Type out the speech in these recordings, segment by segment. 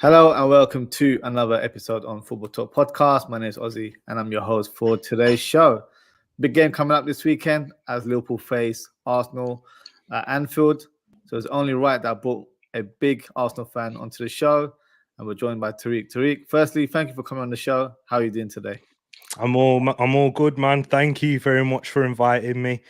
Hello and welcome to another episode on Football Talk Podcast. My name is Ozzie and I'm your host for today's show. Big game coming up this weekend as Liverpool face Arsenal at Anfield. So it's only right that I brought a big Arsenal fan onto the show, and we're joined by Tereak. Tereak, firstly, thank you for coming on the show. How are you doing today? I'm all good, man. Thank you very much for inviting me.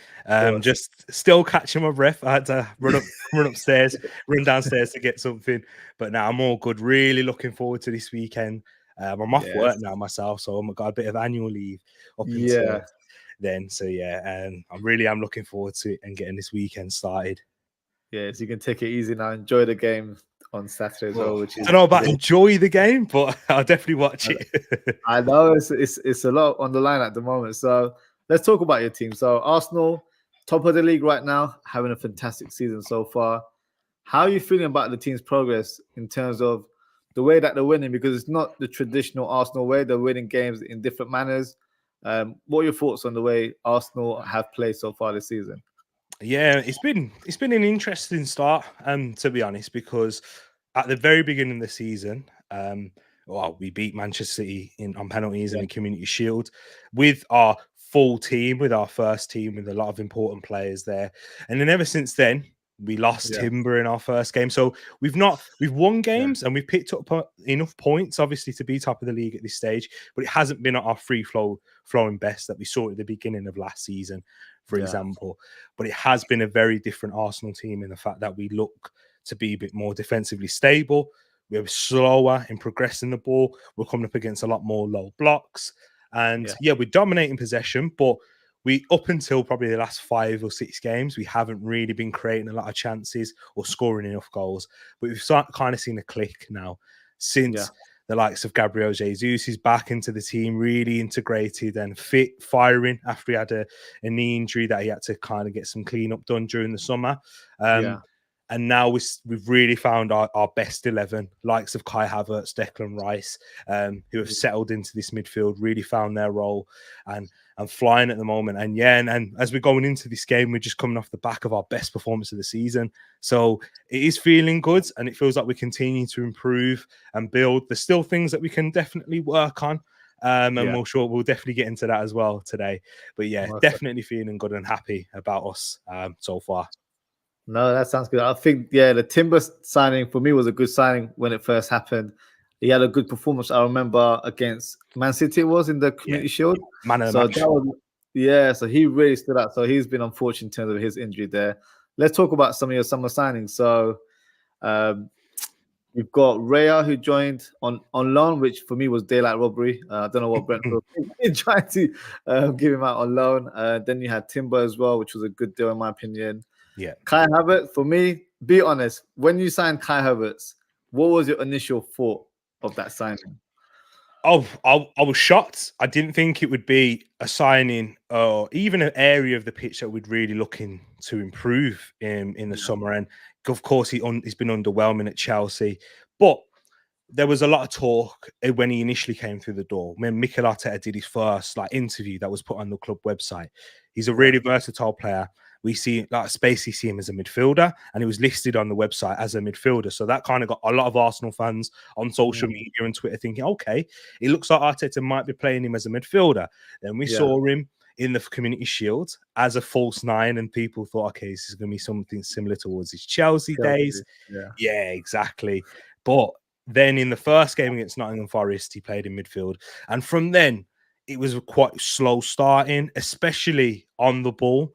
Just still catching my breath. I had to run upstairs, run downstairs to get something. But now I'm all good. Really looking forward to this weekend. I'm off work now myself, so I've got a bit of annual leave up until then. So I'm looking forward to it and getting this weekend started. Yeah, so you can take it easy now. Enjoy the game on Saturday as well. Which I don't know about enjoy the game, but I'll definitely watch it. I know it's a lot on the line at the moment. So let's talk about your team. So Arsenal, top of the league right now, having a fantastic season so far. How are you feeling about the team's progress in terms of the way that they're winning? Because it's not the traditional Arsenal way. They're winning games in different manners. What are your thoughts on the way Arsenal have played so far this season? Yeah, it's been an interesting start, to be honest, because at the very beginning of the season, we beat Manchester City on penalties in the Community Shield with our full team, with our first team, with a lot of important players there. And then ever since then, we lost Timber in our first game. So we've won games and we've picked up enough points, obviously, to be top of the league at this stage, but it hasn't been at our flowing best that we saw at the beginning of last season, for example. But it has been a very different Arsenal team in the fact that we look to be a bit more defensively stable. We're slower in progressing the ball. We're coming up against a lot more low blocks. And we're dominating possession, but we, up until probably the last 5 or 6 games, we haven't really been creating a lot of chances or scoring enough goals. But we've kind of seen a click now since the likes of Gabriel Jesus is back into the team, really integrated and fit, firing after he had a knee injury that he had to kind of get some cleanup done during the summer. And now we've really found our best 11, likes of Kai Havertz, Declan Rice, who have settled into this midfield, really found their role and flying at the moment. And as we're going into this game, we're just coming off the back of our best performance of the season. So it is feeling good, and it feels like we continue to improve and build. There's still things that we can definitely work on. And we'll definitely get into that as well today. But definitely feeling good and happy about us so far. No, that sounds good. I think, the Timber signing for me was a good signing when it first happened. He had a good performance. I remember against Man City, it was in the Community Shield. So he really stood out. So he's been unfortunate in terms of his injury there. Let's talk about some of your summer signings. So you've got Raya, who joined on loan, which for me was daylight robbery. I don't know what Brentford tried to give him out on loan. Then you had Timber as well, which was a good deal in my opinion. Yeah. Kai Havertz, for me, be honest, when you signed Kai Havertz, what was your initial thought of that signing? Oh, I was shocked. I didn't think it would be a signing or even an area of the pitch that we'd really looking to improve in the summer. And of course, he's been underwhelming at Chelsea. But there was a lot of talk when he initially came through the door. When Mikel Arteta did his first interview that was put on the club website, he's a really versatile player. We see Spacey see him as a midfielder, and he was listed on the website as a midfielder. So that kind of got a lot of Arsenal fans on social media and Twitter thinking, okay, it looks like Arteta might be playing him as a midfielder. Then we saw him in the Community Shield as a false 9, and people thought, okay, this is going to be something similar towards his Chelsea days. Yeah, exactly. But then in the first game against Nottingham Forest, he played in midfield. And from then, it was quite slow starting, especially on the ball.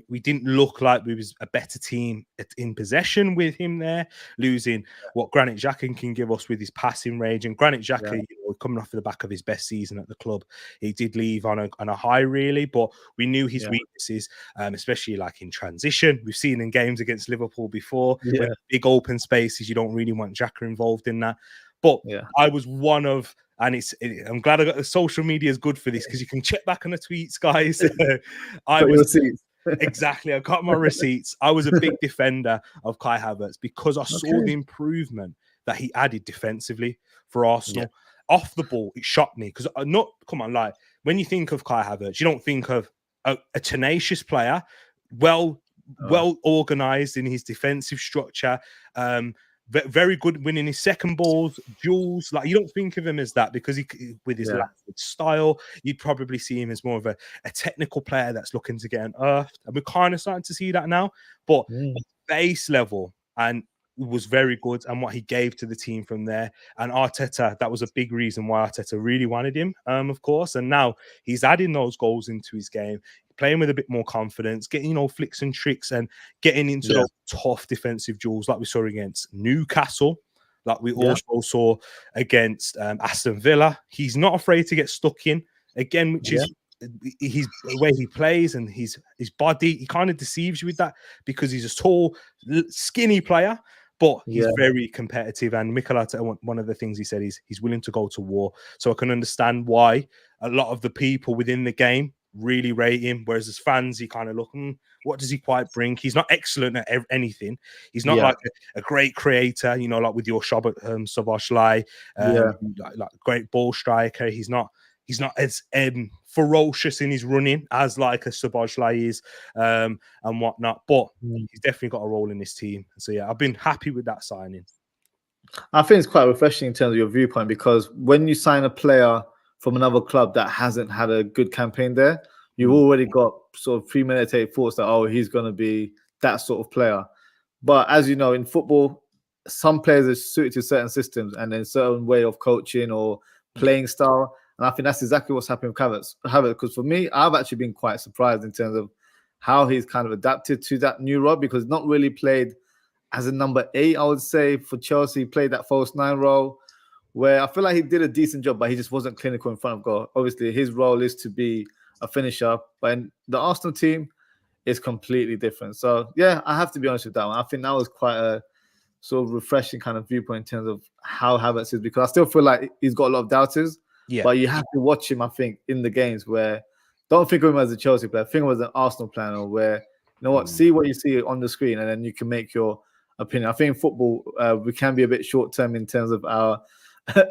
We didn't look like we was a better team in possession with him there, losing what Granit Xhaka can give us with his passing range. And Granit Xhaka, coming off the back of his best season at the club, he did leave on a high, really. But we knew his weaknesses, especially in transition. We've seen in games against Liverpool before, with big open spaces, you don't really want Xhaka involved in that. But I was one of... And I'm glad I got the social media is good for this because you can check back on the tweets, guys. Exactly. I got my receipts. I was a big defender of Kai Havertz because I saw the improvement that he added defensively for Arsenal. Off the ball, it shocked me because when you think of Kai Havertz, you don't think of a tenacious player, well organized in his defensive structure, very good winning his second balls, duels. Like, you don't think of him as that because he, with his style, you'd probably see him as more of a technical player that's looking to get unearthed. And we're kind of starting to see that now. But base level and was very good, and what he gave to the team from there. And Arteta, that was a big reason why Arteta really wanted him, of course. And now he's adding those goals into his game, playing with a bit more confidence, getting, you know, flicks and tricks and getting into those tough defensive duels like we saw against Newcastle, like we also saw against Aston Villa. He's not afraid to get stuck in again, which is the way he plays, and his body. He kind of deceives you with that because he's a tall, skinny player, but he's very competitive. And Mikel Arteta, one of the things he said is he's willing to go to war. So I can understand why a lot of the people within the game really rate him, whereas as fans, you kind of look, what does he quite bring? He's not excellent at anything. He's not like a great creator, you know, like with your Szoboszlai, like great ball striker. He's not as ferocious in his running as like a Szoboszlai is, and whatnot. But he's definitely got a role in this team. So yeah, I've been happy with that signing. I think it's quite refreshing in terms of your viewpoint, because when you sign a player from another club that hasn't had a good campaign there, you've already got sort of premeditated thoughts that, oh, he's going to be that sort of player. But as you know, in football, some players are suited to certain systems and then certain way of coaching or playing style. And I think that's exactly what's happening with Havertz. Because for me, I've actually been quite surprised in terms of how he's kind of adapted to that new role, because not really played as a number 8, I would say, for Chelsea. He played that false 9 role, where I feel like he did a decent job, but he just wasn't clinical in front of goal. Obviously, his role is to be a finisher, but in the Arsenal team, it's completely different. So, yeah, I have to be honest with that one. I think that was quite a sort of refreshing kind of viewpoint in terms of how Havertz is, because I still feel like he's got a lot of doubters, but you have to watch him, I think, in the games where don't think of him as a Chelsea player, think of him as an Arsenal player, or where, you know what, see what you see on the screen and then you can make your opinion. I think in football, we can be a bit short-term in terms of our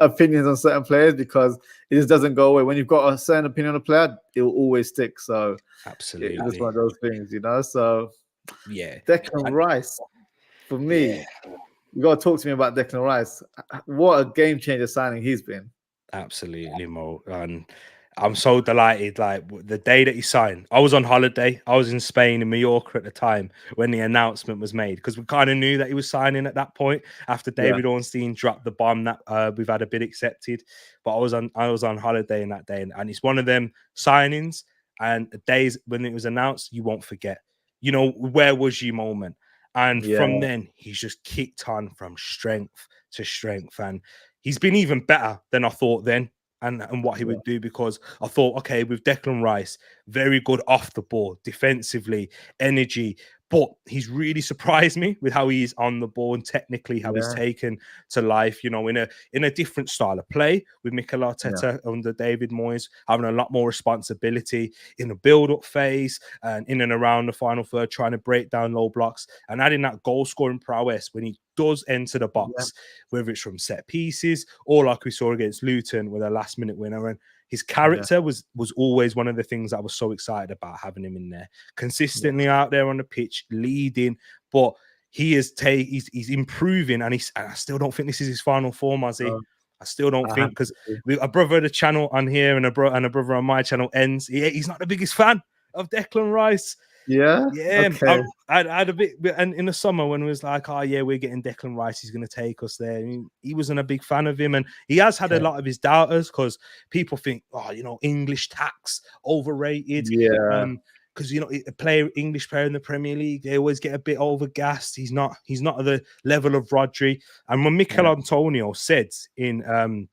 opinions on certain players, because it just doesn't go away. When you've got a certain opinion on a player, it will always stick. So absolutely, it's one of those things, you know. So Declan Rice, for me, you got to talk to me about Declan Rice. What a game changer signing he's been. Absolutely, Mo. And I'm so delighted. Like, the day that he signed, I was on holiday. I was in Spain, in Mallorca at the time when the announcement was made, because we kind of knew that he was signing at that point after David Ornstein dropped the bomb that we've had a bid accepted. But I was on holiday in that day, and it's one of them signings and days when it was announced you won't forget. You know, where was you moment? And from then, he's just kicked on from strength to strength, and he's been even better than I thought then. And what he would do, because I thought, okay, with Declan Rice, very good off the ball, defensively, energy, but he's really surprised me with how he's on the ball and technically how he's taken to life, you know, in a different style of play with Mikel Arteta under David Moyes, having a lot more responsibility in the build-up phase and in and around the final third, trying to break down low blocks and adding that goal-scoring prowess when he does enter the box, whether it's from set pieces or like we saw against Luton with a last-minute winner. And his character was always one of the things I was so excited about, having him in there, consistently out there on the pitch, leading. But he is he's improving, and I still don't think this is his final form, Ozzie. I still don't think, because a brother of the channel on here and a brother on my channel, Ends, he's not the biggest fan of Declan Rice. Okay. I had a bit, and in the summer when it was like, oh yeah, we're getting Declan Rice, he's going to take us there. I mean, he wasn't a big fan of him, and he has had a lot of his doubters, because people think, oh, you know, English tax overrated. Because, you know, English player in the Premier League, they always get a bit overgassed. He's not at the level of Rodri. And when Mikel Antonio said in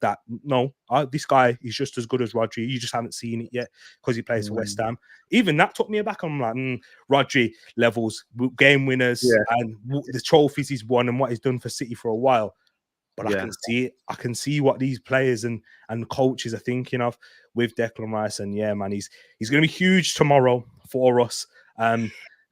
that, no, this guy is just as good as Rodri, you just haven't seen it yet because he plays for West Ham. Even that took me aback. I'm like, Rodri levels, game winners, and the trophies he's won and what he's done for City for a while. But I can see it. I can see what these players and coaches are thinking of with Declan Rice. And yeah, man, he's going to be huge tomorrow for us.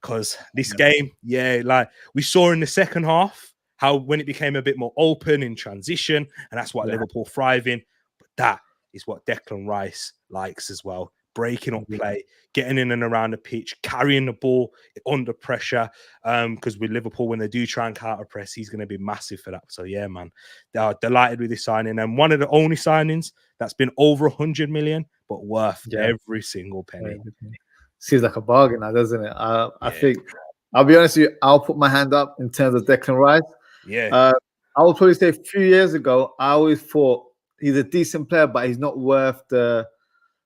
Because this game, like we saw in the second half, how when it became a bit more open in transition, and that's what Liverpool thrive in. But that is what Declan Rice likes as well. breaking up play, getting in and around the pitch, carrying the ball under pressure. Because with Liverpool, when they do try and counter press, he's going to be massive for that. So yeah, man, they are delighted with this signing, and one of the only signings that's been over 100 million, but worth every single penny. Seems like a bargain now, doesn't it? I think, I'll be honest with you, I'll put my hand up in terms of Declan Rice. Yeah. I would probably say a few years ago, I always thought he's a decent player, but he's not worth the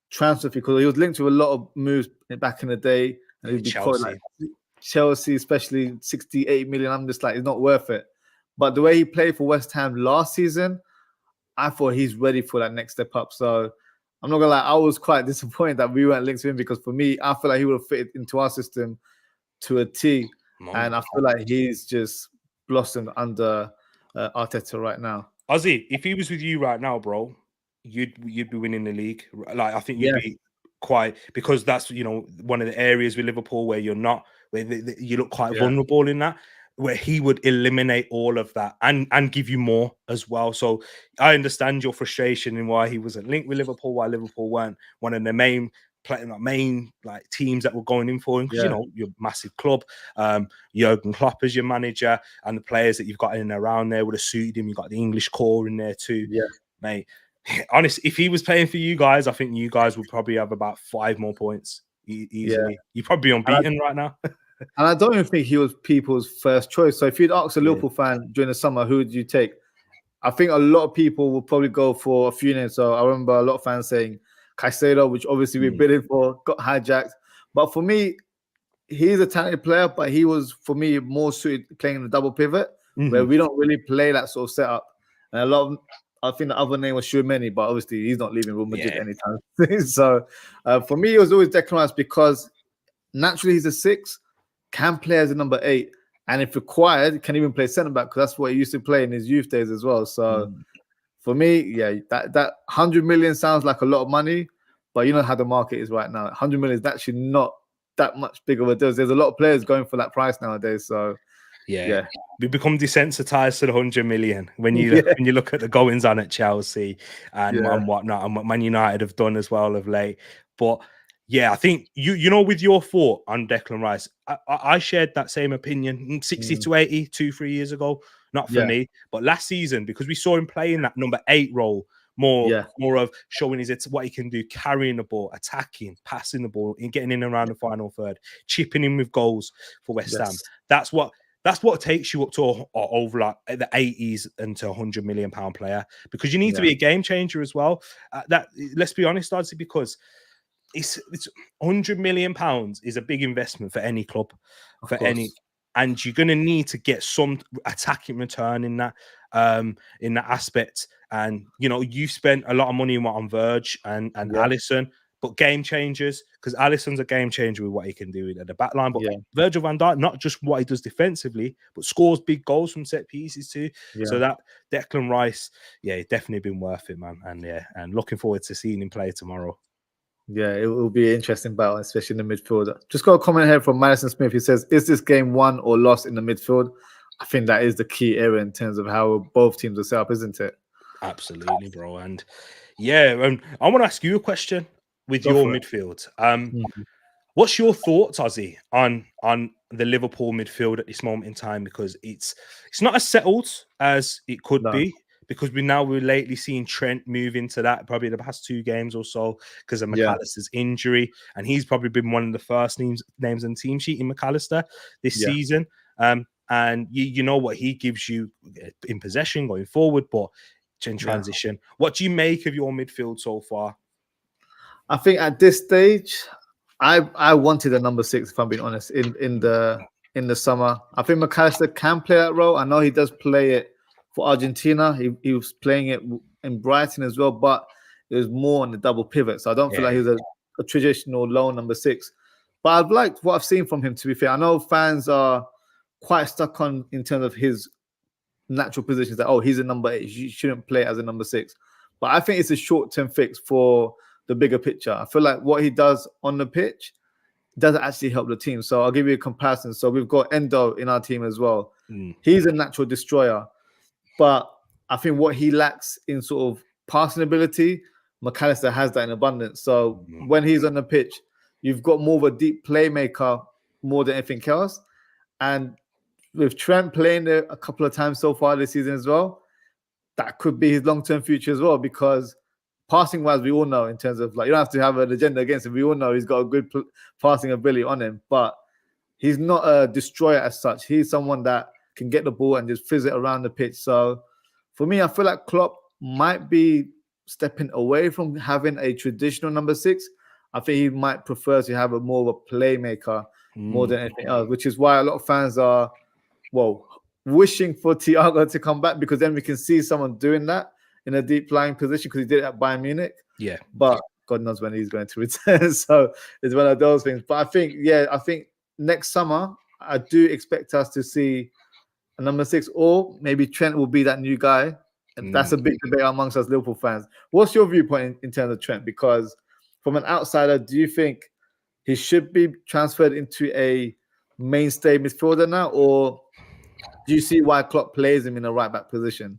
transfer fee, because he was linked to a lot of moves back in the day, and he'd be called like Chelsea, especially 68 million. I'm just like, it's not worth it. But the way he played for West Ham last season, I thought he's ready for that next step up. So I'm not gonna lie, I was quite disappointed that we weren't linked to him, because for me, I feel like he would have fitted into our system to a T. And I feel like he's just blossomed under Arteta right now. Ozzie, if he was with you right now, bro, you'd be winning the league. Like, I think you'd be quite, because that's, you know, one of the areas with Liverpool where you're not, where you look quite vulnerable in that, where he would eliminate all of that and give you more as well. So I understand your frustration in why he wasn't linked with Liverpool, why Liverpool weren't one of the main teams that were going in for him, because you know, you're a massive club. Jurgen Klopp as your manager, and the players that you've got in and around there would have suited him. You've got the English core in there too. Mate, honestly, if he was playing for you guys, I think you guys would probably have about 5 more points easily. You'd probably be unbeaten right now. And I don't even think he was people's first choice. So if you'd ask a Liverpool fan during the summer, who would you take? I think a lot of people will probably go for a few names. So I remember a lot of fans saying Caicedo, which obviously we bidding for, got hijacked. But for me, he's a talented player, but he was, for me, more suited playing in the double pivot, where we don't really play that sort of setup. And a lot of, I think the other name was Tchouaméni, but obviously he's not leaving Real Madrid anytime soon. So for me, it was always Declan Rice, because naturally he's a 6, can play as a number 8, and if required, can even play centre back, because that's what he used to play in his youth days as well. So for me, that 100 million sounds like a lot of money, but you know how the market is right now. 100 million is actually not that much big of a deal. There's a lot of players going for that price nowadays. So we become desensitized to the 100 million when you when you look at the goings on at Chelsea and whatnot, and what Man United have done as well of late. But yeah, I think you know, with your thought on Declan Rice, I shared that same opinion 60 to 80 2-3 years ago. Not for me, but last season, because we saw him playing that number 8 role more of showing it's what he can do, carrying the ball, attacking, passing the ball, and getting in around the final third, chipping in with goals for West Ham. That's what takes you up to over like the 80s and to £100 million player, because you need to be a game changer as well. That, let's be honest, Ozzie, because it's £100 million is a big investment for any club, and you're going to need to get some attacking return in that aspect. And you know, you've spent a lot of money on Verge and Alisson, but game changers, because Alisson's a game changer with what he can do at the back line. But Virgil van Dijk, not just what he does defensively, but scores big goals from set pieces too. So that Declan Rice, definitely been worth it, man. And looking forward to seeing him play tomorrow. Yeah, it will be an interesting battle, especially in the midfield. Just got a comment here from Madison Smith. He says, is this game won or lost in the midfield? I think that is the key area in terms of how both teams are set up, isn't it? Absolutely, bro. And I want to ask you a question with your midfield. What's your thoughts, Ozzie, on the Liverpool midfield at this moment in time? Because it's not as settled as it could be. Because we're lately seeing Trent move into that, probably the past 2 games or so, because of McAllister's injury, and he's probably been one of the first names on the team sheet in McAllister this season. And you know what he gives you in possession going forward, but in transition, what do you make of your midfield so far? I think at this stage, I wanted a number 6, if I'm being honest, in the summer. I think McAllister can play that role. I know he does play it for Argentina. He was playing it in Brighton as well, but it was more on the double pivot. So I don't feel like he was a traditional lone number 6. But I've liked what I've seen from him, to be fair. I know fans are quite stuck on in terms of his natural positions, that, he's a number 8, you shouldn't play as a number 6. But I think it's a short-term fix for the bigger picture. I feel like what he does on the pitch doesn't actually help the team. So I'll give you a comparison. So we've got Endo in our team as well. He's a natural destroyer. But I think what he lacks in sort of passing ability, McAllister has that in abundance. So when he's on the pitch, you've got more of a deep playmaker more than anything else. And with Trent playing there a couple of times so far this season as well, that could be his long-term future as well, because passing-wise, we all know in terms of, like, you don't have to have an agenda against him. We all know he's got a good passing ability on him, but he's not a destroyer as such. He's someone that can get the ball and just fizz it around the pitch. So for me, I feel like Klopp might be stepping away from having a traditional number 6. I think he might prefer to have a more of a playmaker more than anything else, which is why a lot of fans are, wishing for Thiago to come back, because then we can see someone doing that in a deep lying position, because he did it at Bayern Munich. Yeah. But God knows when he's going to return. So it's one of those things. But I think next summer, I do expect us to see a number 6, or maybe Trent will be that new guy. And that's a big debate amongst us Liverpool fans. What's your viewpoint in terms of Trent? Because from an outsider, do you think he should be transferred into a mainstay midfielder now, or do you see why Klopp plays him in a right back position?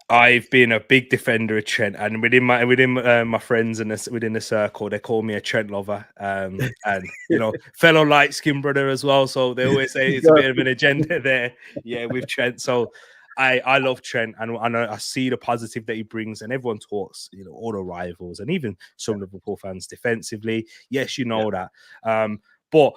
I've been a big defender of Trent, and within my friends and within the circle, they call me a Trent lover, and fellow light skinned brother as well. So they always say it's a bit of an agenda there, with Trent. So I love Trent, and I see the positive that he brings, and everyone talks, all the rivals and even some Liverpool fans defensively. Yes, that, but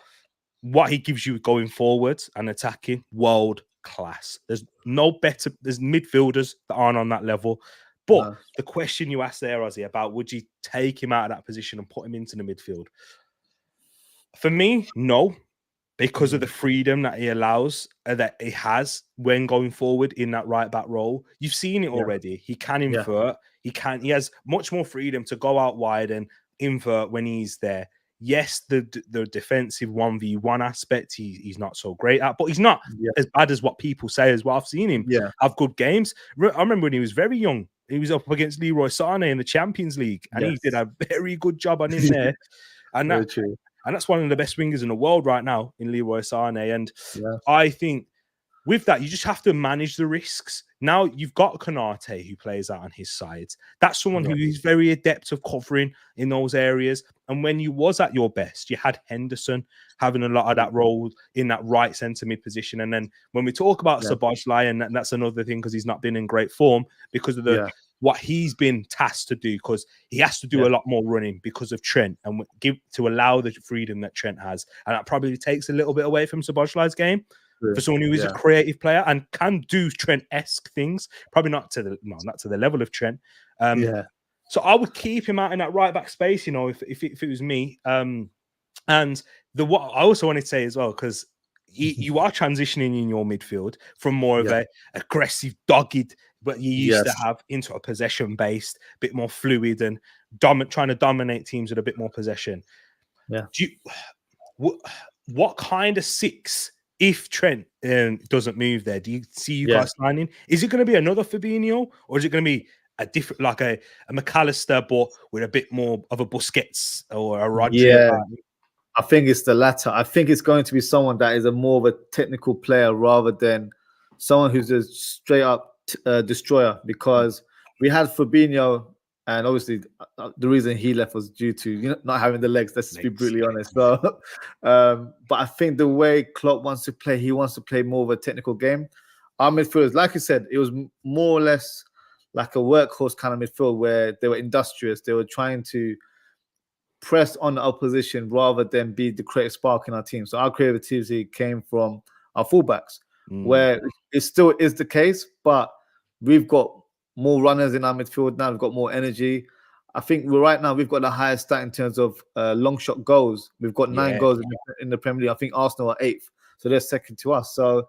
what he gives you going forward and attacking, world class. There's midfielders that aren't on that level. But the question you asked there, Ozzie, about would you take him out of that position and put him into the midfield? For me, no, because of the freedom that he allows, that he has when going forward in that right back role. You've seen it already. He can invert. He has much more freedom to go out wide and invert when he's there. Yes, the defensive 1v1 aspect he's not so great at, but he's not as bad as what people say as well. I've seen him have good games. I remember when he was very young, he was up against Leroy Sané in the Champions League, and he did a very good job on him there. And that's one of the best wingers in the world right now in Leroy Sané. And I think with that, you just have to manage the risks. Now you've got Konate who plays out on his sides. That's someone who is very adept of covering in those areas. And when you was at your best, you had Henderson having a lot of that role in that right centre mid position. And then when we talk about Szoboszlai, and that's another thing, because he's not been in great form because of what he's been tasked to do, because he has to do a lot more running because of Trent, and to allow the freedom that Trent has. And that probably takes a little bit away from Szoboszlai's game. For someone who is a creative player and can do Trent-esque things, probably not to the level of Trent. So I would keep him out in that right back space, if it was me. And what I also wanted to say as well, because you are transitioning in your midfield from more of a aggressive, dogged, but you used to have, into a possession-based, bit more fluid and trying to dominate teams with a bit more possession. What kind of 6? If Trent doesn't move there, do you see you guys signing? Is it going to be another Fabinho, or is it going to be a different, like a McAllister, but with a bit more of a Busquets or a Roger? I think it's the latter. I think it's going to be someone that is more of a technical player rather than someone who's a straight up destroyer, because we had Fabinho, and obviously the reason he left was due to not having the legs. Let's just be brutally honest. So, but I think the way Klopp wants to play, he wants to play more of a technical game. Our midfielders, like you said, it was more or less like a workhorse kind of midfield where they were industrious. They were trying to press on the opposition rather than be the creative spark in our team. So our creativity came from our fullbacks, where it still is the case, but we've got more runners in our midfield now. We've got more energy. I think we've got the highest stat in terms of long shot goals. We've got 9 goals in the Premier League. I think Arsenal are 8th, so they're second to us. So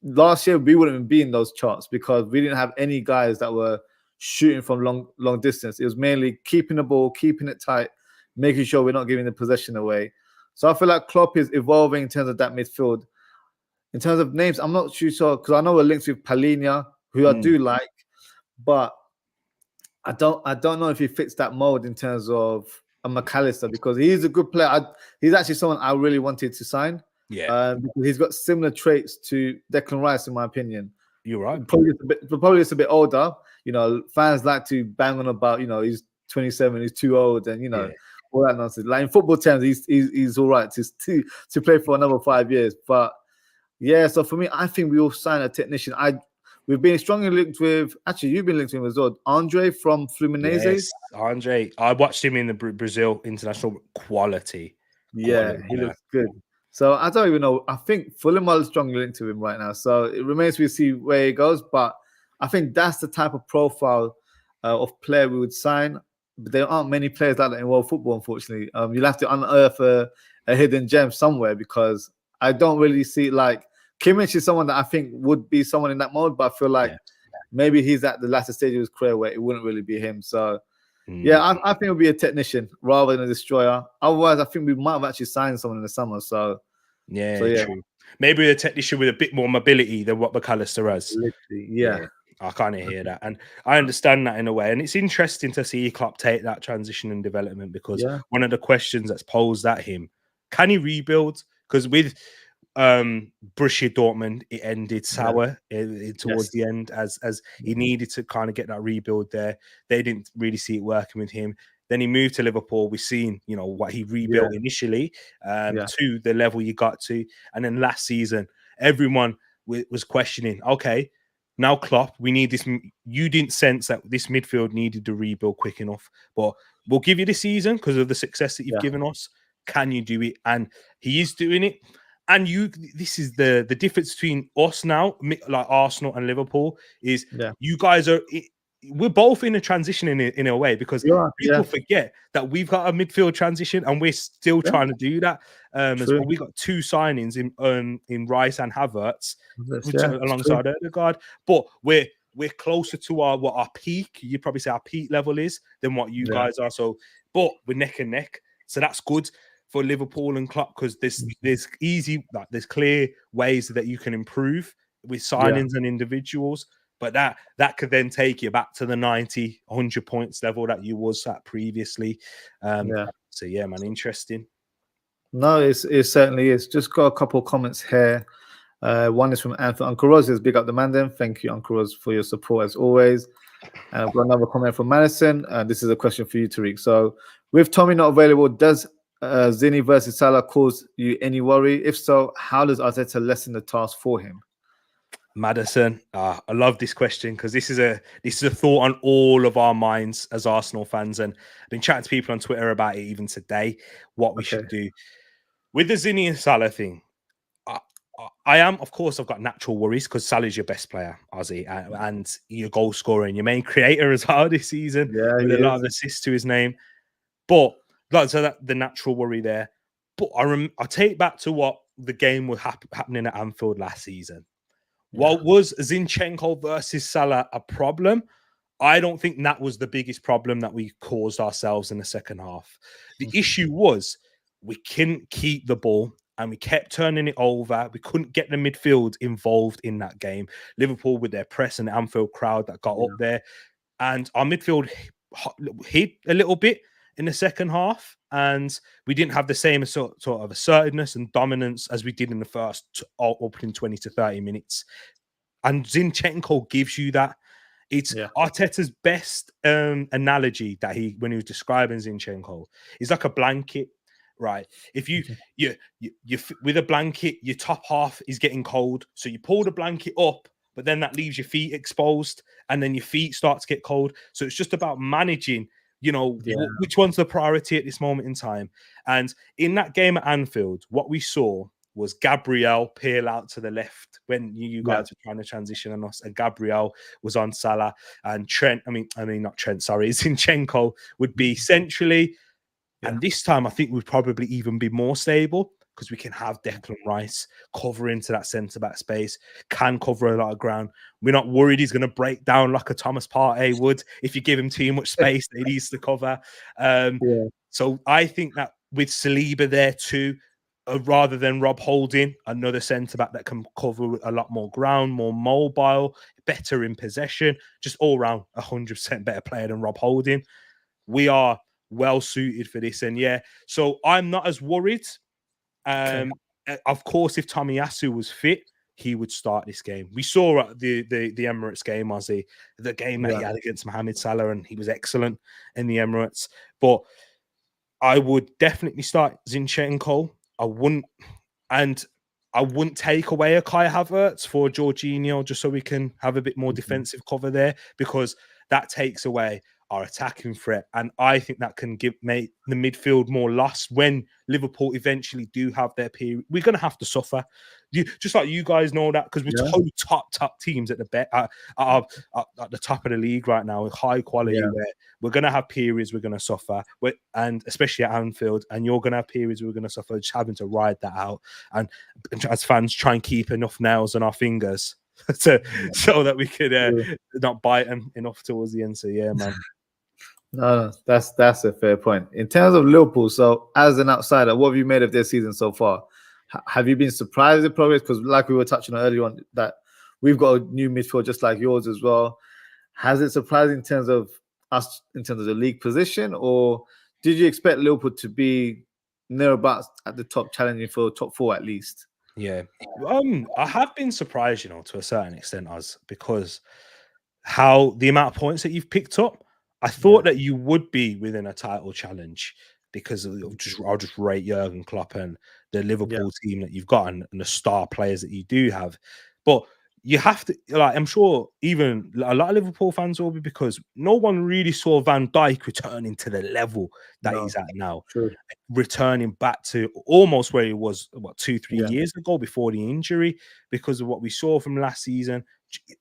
last year we wouldn't be in those charts because we didn't have any guys that were shooting from long distance. It was mainly keeping the ball, keeping it tight, making sure we're not giving the possession away. So I feel like Klopp is evolving in terms of that midfield. In terms of names, I'm not too sure, because I know we're linked with Palhinha, who I do like. But I don't know if he fits that mold in terms of a McAllister, because he's a good player. He's actually someone I really wanted to sign. Because he's got similar traits to Declan Rice, in my opinion. You're right. Probably just a bit older. Fans like to bang on about, he's 27, he's too old, and Yeah. all that nonsense. Like in football terms, he's all right to play for another 5 years. But yeah, so for me, I think we will sign a technician. We've been strongly linked with. Actually, you've been linked with him as well. Andre from Fluminense. Yes, Andre. I watched him in the Brazil international. Quality. Yeah, he looks good. So I don't even know. I think Fulham are strongly linked to him right now. So it remains to see where he goes. But I think that's the type of profile of player we would sign. But there aren't many players like that in world football, unfortunately. You'll have to unearth a hidden gem somewhere, because I don't really see, like, Kimmich is someone that I think would be someone in that mode, but I feel like maybe he's at the latter stage of his career where it wouldn't really be him. So yeah, I think it'll be a technician rather than a destroyer. Otherwise, I think we might have actually signed someone in the summer. So true. Maybe a technician with a bit more mobility than what McAllister has. Yeah. I kind of hear that, and I understand that in a way. And it's interesting to see Klopp take that transition and development, because one of the questions that's posed at him: can he rebuild? Because with Borussia Dortmund, it ended sour towards the end, as he needed to kind of get that rebuild there. They didn't really see it working with him. Then he moved to Liverpool. We've seen, what he rebuilt initially to the level you got to. And then last season, everyone was questioning, okay, now Klopp, we need this. You didn't sense that this midfield needed to rebuild quick enough, but we'll give you this season because of the success that you've given us. Can you do it? And he is doing it. And this is the difference between us now, like Arsenal and Liverpool, is you guys we're both in a transition in a way, because people forget that we've got a midfield transition and we're still trying to do that. As well, we got two signings in Rice and Havertz, alongside Odegaard, but we're closer to our peak. You'd probably say our peak level is than what you guys are. So, but we're neck and neck. So that's good for Liverpool and Klopp, because there's there's clear ways that you can improve with signings and individuals, but that could then take you back to the 90, 100 points level that you was at previously. So yeah, man, interesting. No, it certainly is. Just got a couple of comments here. One is from Anthony. Uncle Roz says, big up the Mandan. Thank you, Uncle Roz, for your support as always. And I've got another comment from Madison. This is a question for you, Tereak. So, with Tommy not available, does Zini versus Salah cause you any worry? If so, how does Arteta lessen the task for him? Madison, I love this question, because this is a thought on all of our minds as Arsenal fans, and I've been chatting to people on Twitter about it even today. What we should do with the Zini and Salah thing. I am, of course, I've got natural worries because Salah's your best player, Ozzie, and your goal scorer and your main creator as well this season, with a lot of assists to his name. But so that the natural worry there. But I take back to what the game was happening at Anfield last season. What was Zinchenko versus Salah a problem? I don't think that was the biggest problem that we caused ourselves in the second half. The issue was we couldn't keep the ball and we kept turning it over. We couldn't get the midfield involved in that game. Liverpool with their press and the Anfield crowd that got up there. And our midfield hit a little bit in the second half, and we didn't have the same sort of assertiveness and dominance as we did in the first opening 20 to 30 minutes. And Zinchenko gives you that. It's Arteta's best analogy that when he was describing Zinchenko, is like a blanket, right? If you with a blanket, your top half is getting cold, so you pull the blanket up, but then that leaves your feet exposed, and then your feet start to get cold. So it's just about managing, which one's the priority at this moment in time. And in that game at Anfield, what we saw was Gabriel peel out to the left when you guys were trying to transition on us, and Gabriel was on Salah, and Zinchenko would be centrally. And this time, I think we'd probably even be more stable, because we can have Declan Rice cover into that centre-back space, can cover a lot of ground. We're not worried he's going to break down like a Thomas Partey would if you give him too much space that he needs to cover. So I think that with Saliba there too, rather than Rob Holding, another centre-back that can cover a lot more ground, more mobile, better in possession, just all round 100% better player than Rob Holding. We are well suited for this. And so I'm not as worried. Of course, if Tomiyasu was fit, he would start this game. We saw at the Emirates game, Ozzie, the game that he had against Mohamed Salah, and he was excellent in the Emirates. But I would definitely start Zinchenko. I wouldn't take away a Kai Havertz for Jorginho just so we can have a bit more defensive cover there, because that takes away our attacking threat. And I think that can make the midfield more lost when Liverpool eventually do have their period. We're going to have to suffer. Just like you guys know that, because we're two top teams at the at the top of the league right now with high quality, where we're going to have periods we're going to suffer, and especially at Anfield, and you're going to have periods we're going to suffer, just having to ride that out. And as fans, try and keep enough nails on our fingers so that we could not bite them enough towards the end. So yeah, man. No, that's a fair point. In terms of Liverpool, so as an outsider, what have you made of their season so far? Have you been surprised at progress? Because like we were touching on earlier on, that we've got a new midfield just like yours as well. Has it surprised in terms of us, in terms of the league position, or did you expect Liverpool to be nearabouts at the top, challenging for top 4 at least? Yeah, I have been surprised, to a certain extent, because how the amount of points that you've picked up. I thought that you would be within a title challenge because I'll just rate Jurgen Klopp and the Liverpool team that you've got and the star players that you do have. But you have to, I'm sure even a lot of Liverpool fans will be, because no one really saw Van Dijk returning to the level that he's at now. True. Returning back to almost where he was, 2-3 years ago before the injury, because of what we saw from last season.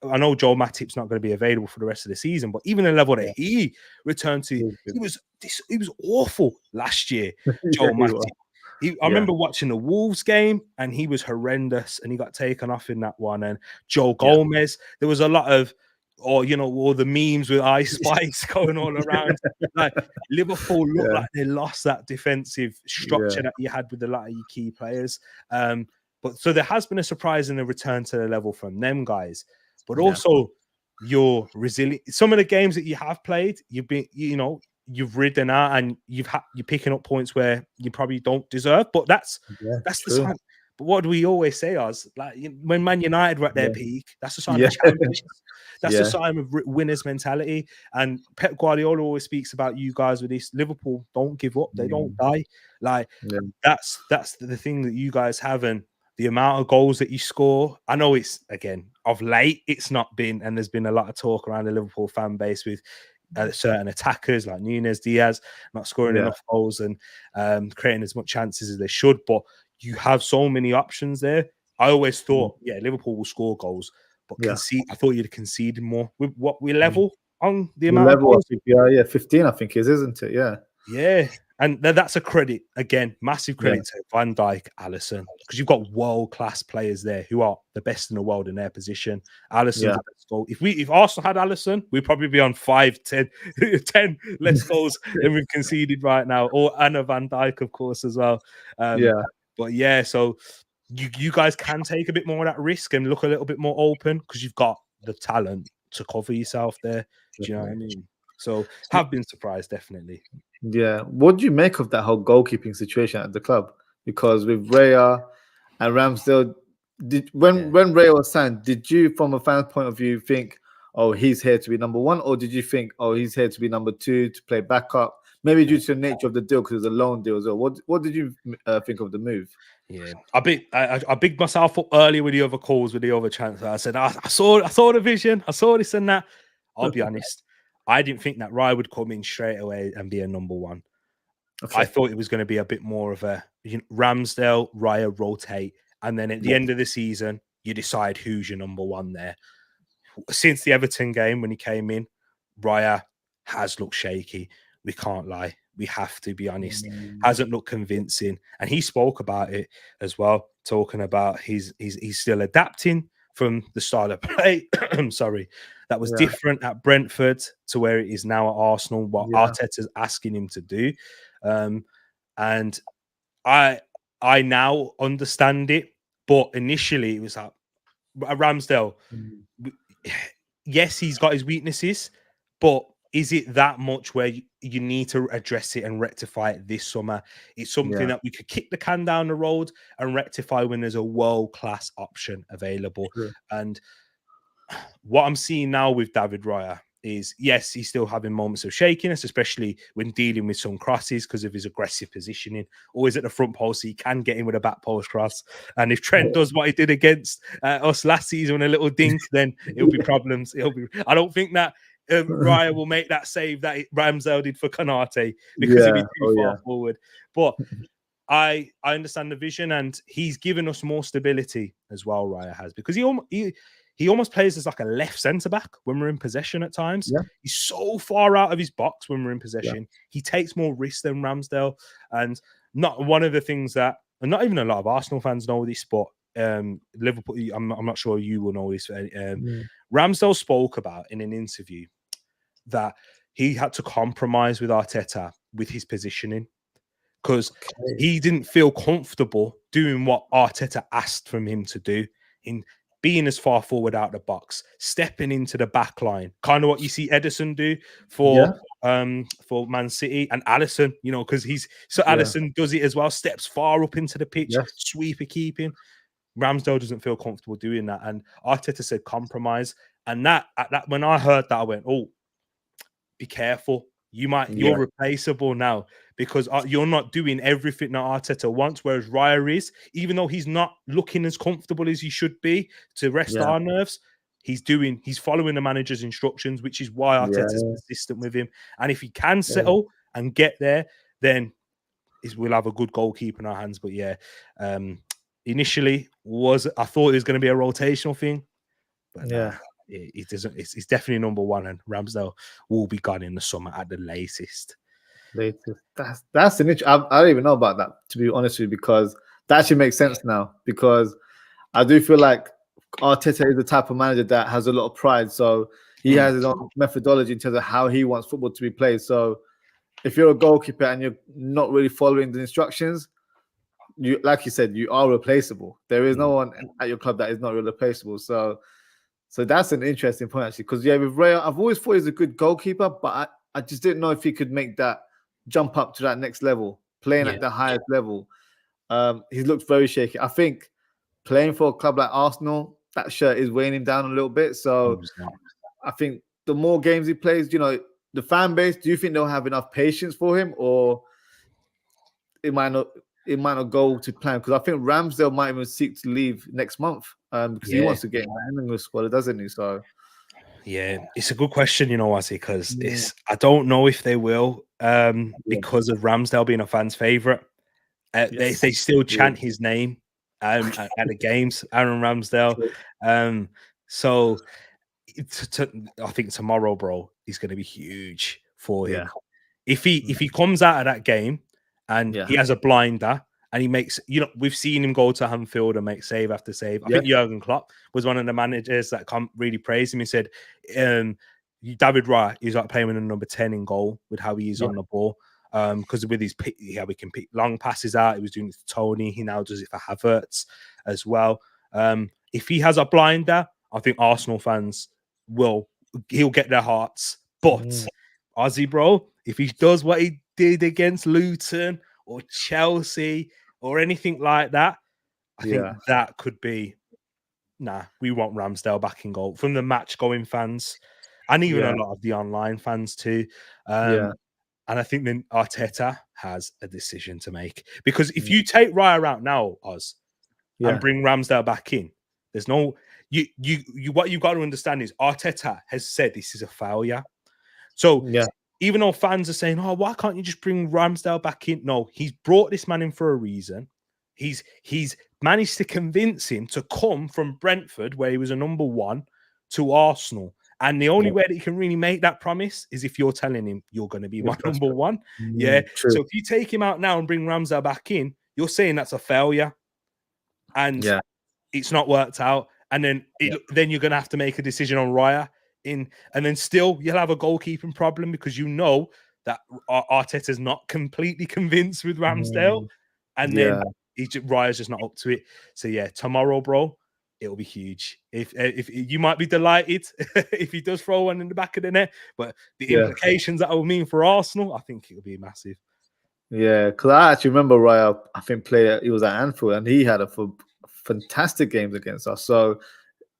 I know Joel Matip's not going to be available for the rest of the season, but even the level that he returned to, he was awful last year. Joel Matip. I remember watching the Wolves game, and he was horrendous, and he got taken off in that one. And Joe Gomez, there was a lot of, all the memes with Ice Spice going all around. Like Liverpool looked like they lost that defensive structure that you had with a lot of your key players. But so there has been a surprise in the return to the level from them guys, but also your resilient. Some of the games that you have played, you've been, you've ridden out, and you're picking up points where you probably don't deserve. But that's the sign. But what do we always say, Oz? Like when Man United were at their peak, that's a sign of champions. That's a sign of winners' mentality. And Pep Guardiola always speaks about you guys with this. Liverpool don't give up; they don't die. Like that's the thing that you guys have, and the amount of goals that you score. I know it's, again, of late, it's not been, and there's been a lot of talk around the Liverpool fan base with certain attackers like Núñez, Diaz, not scoring enough goals and creating as much chances as they should. But you have so many options there. I always thought, Liverpool will score goals, but I thought you'd concede more. With what we level on the amount of goals. 15, I think isn't it? Yeah. And that's a credit, again, massive credit to Van Dijk, Alisson, because you've got world-class players there who are the best in the world in their position. Alisson's the best goal. If Arsenal had Alisson, we'd probably be on 5, 10 less goals than we've conceded right now. Or Anna Van Dijk, of course, as well. But so you guys can take a bit more of that risk and look a little bit more open, because you've got the talent to cover yourself there. Do you know what I mean? So have been surprised, definitely. Yeah. What do you make of that whole goalkeeping situation at the club? Because with Raya and Ramsdale, when Raya was signed, did you, from a fan's point of view, think, oh, he's here to be number 1, or did you think, oh, he's here to be number 2 to play backup? Maybe due to the nature of the deal, because it was a loan deal as well. What did you think of the move? Yeah, I bigged myself up earlier with the other calls, with the other transfer. I said, I saw the vision, I saw this and that. I'll be honest, I didn't think that Raya would come in straight away and be a number 1. Okay. I thought it was going to be a bit more of a Ramsdale, Raya rotate, and then at the end of the season, you decide who's your number 1 there. Since the Everton game, when he came in, Raya has looked shaky. We can't lie. We have to be honest. Hasn't looked convincing, and he spoke about it as well, talking about he's still adapting from the style of play. Sorry, that was different at Brentford to where it is now at Arsenal. What Arteta's asking him to do, and I now understand it. But initially, it was like Ramsdale. Yes, he's got his weaknesses, but is it that much where you need to address it and rectify it this summer? It's something that we could kick the can down the road and rectify when there's a world-class option available. True. And what I'm seeing now with David Raya is, yes, he's still having moments of shakiness, especially when dealing with some crosses because of his aggressive positioning. Always at the front post, so he can get in with a back post cross. And if Trent does what he did against us last season, a little dink, then it'll be problems. I don't think that Raya will make that save that Ramsdale did for Konate because he'd be too far forward. But I understand the vision, and he's given us more stability as well. Raya has, because he almost plays as like a left centre back when we're in possession at times. Yeah. He's so far out of his box when we're in possession. Yeah. He takes more risks than Ramsdale, and not one of the things that, and not even a lot of Arsenal fans know this, but Liverpool. I'm not sure you will know this. Ramsdale spoke about in an interview that he had to compromise with Arteta with his positioning because he didn't feel comfortable doing what Arteta asked from him to do in being as far forward out the box, stepping into the back line, kind of what you see Ederson do for Man City, and Alisson, you know, because Alisson does it as well, steps far up into the pitch, sweeper keeping. Ramsdale doesn't feel comfortable doing that, and Arteta said compromise, and that when I heard that, I went, oh, be careful. You're replaceable now because you're not doing everything that Arteta wants, whereas Raya is, even though he's not looking as comfortable as he should be to rest our nerves, he's following the manager's instructions, which is why Arteta's consistent with him. And if he can settle and get there, then we'll have a good goalkeeper in our hands. But initially I thought it was going to be a rotational thing, but it doesn't. It's definitely number one, and Ramsdale will be gone in the summer at the latest. That's an issue. I don't even know about that, to be honest with you, because that actually makes sense now. Because I do feel like Arteta is the type of manager that has a lot of pride, so he has his own methodology in terms of how he wants football to be played. So if you're a goalkeeper and you're not really following the instructions, like you said, you are replaceable. There is no one at your club that is not replaceable. So that's an interesting point, actually, because with Raya, I've always thought he's a good goalkeeper, but I just didn't know if he could make that jump up to that next level, playing at the highest level. He looks very shaky. I think playing for a club like Arsenal, that shirt is weighing him down a little bit. So 100%. I think the more games he plays, the fan base, do you think they'll have enough patience for him, or it might not go to plan? Because I think Ramsdale might even seek to leave next month because he wants to get in the England squad, doesn't he? So it's a good question, Ozzie, because I don't know if they will because of Ramsdale being a fan's favourite. They still chant his name at the games, Aaron Ramsdale. So I think tomorrow, bro, is going to be huge for him. If he comes out of that game and he has a blinder and he makes, we've seen him go to Anfield and make save after save. I think Jurgen Klopp was one of the managers that really praised him. He said, David Raya is like playing with a number 10 in goal with how he is on the ball. Because with his we can pick long passes out. He was doing it for Tony. He now does it for Havertz as well. If he has a blinder, I think Arsenal fans he'll get their hearts. But Ozzie, bro, if he does what he did against Luton or Chelsea or anything like that, I think that could be, we want Ramsdale back in goal from the match going fans and even a lot of the online fans too. And I think then Arteta has a decision to make, because if you take Raya out now, Oz, and bring Ramsdale back in, there's no what you've got to understand is Arteta has said this is a failure. So even though fans are saying, oh, why can't you just bring Ramsdale back in? No, he's brought this man in for a reason. He's managed to convince him to come from Brentford, where he was a number 1, to Arsenal. And the only way that you can really make that promise is if you're telling him you're going to be my number 1. True. So if you take him out now and bring Ramsdale back in, you're saying that's a failure. And it's not worked out. And then then you're going to have to make a decision on Raya. And then still you'll have a goalkeeping problem, because that Arteta's not completely convinced with Ramsdale. And then Raya's just not up to it. So tomorrow, bro, it'll be huge. If you might be delighted if he does throw one in the back of the net, but the implications that will mean for Arsenal, I think it'll be massive. Yeah, because I actually remember Raya, I think he was at Anfield and he had a fantastic games against us. So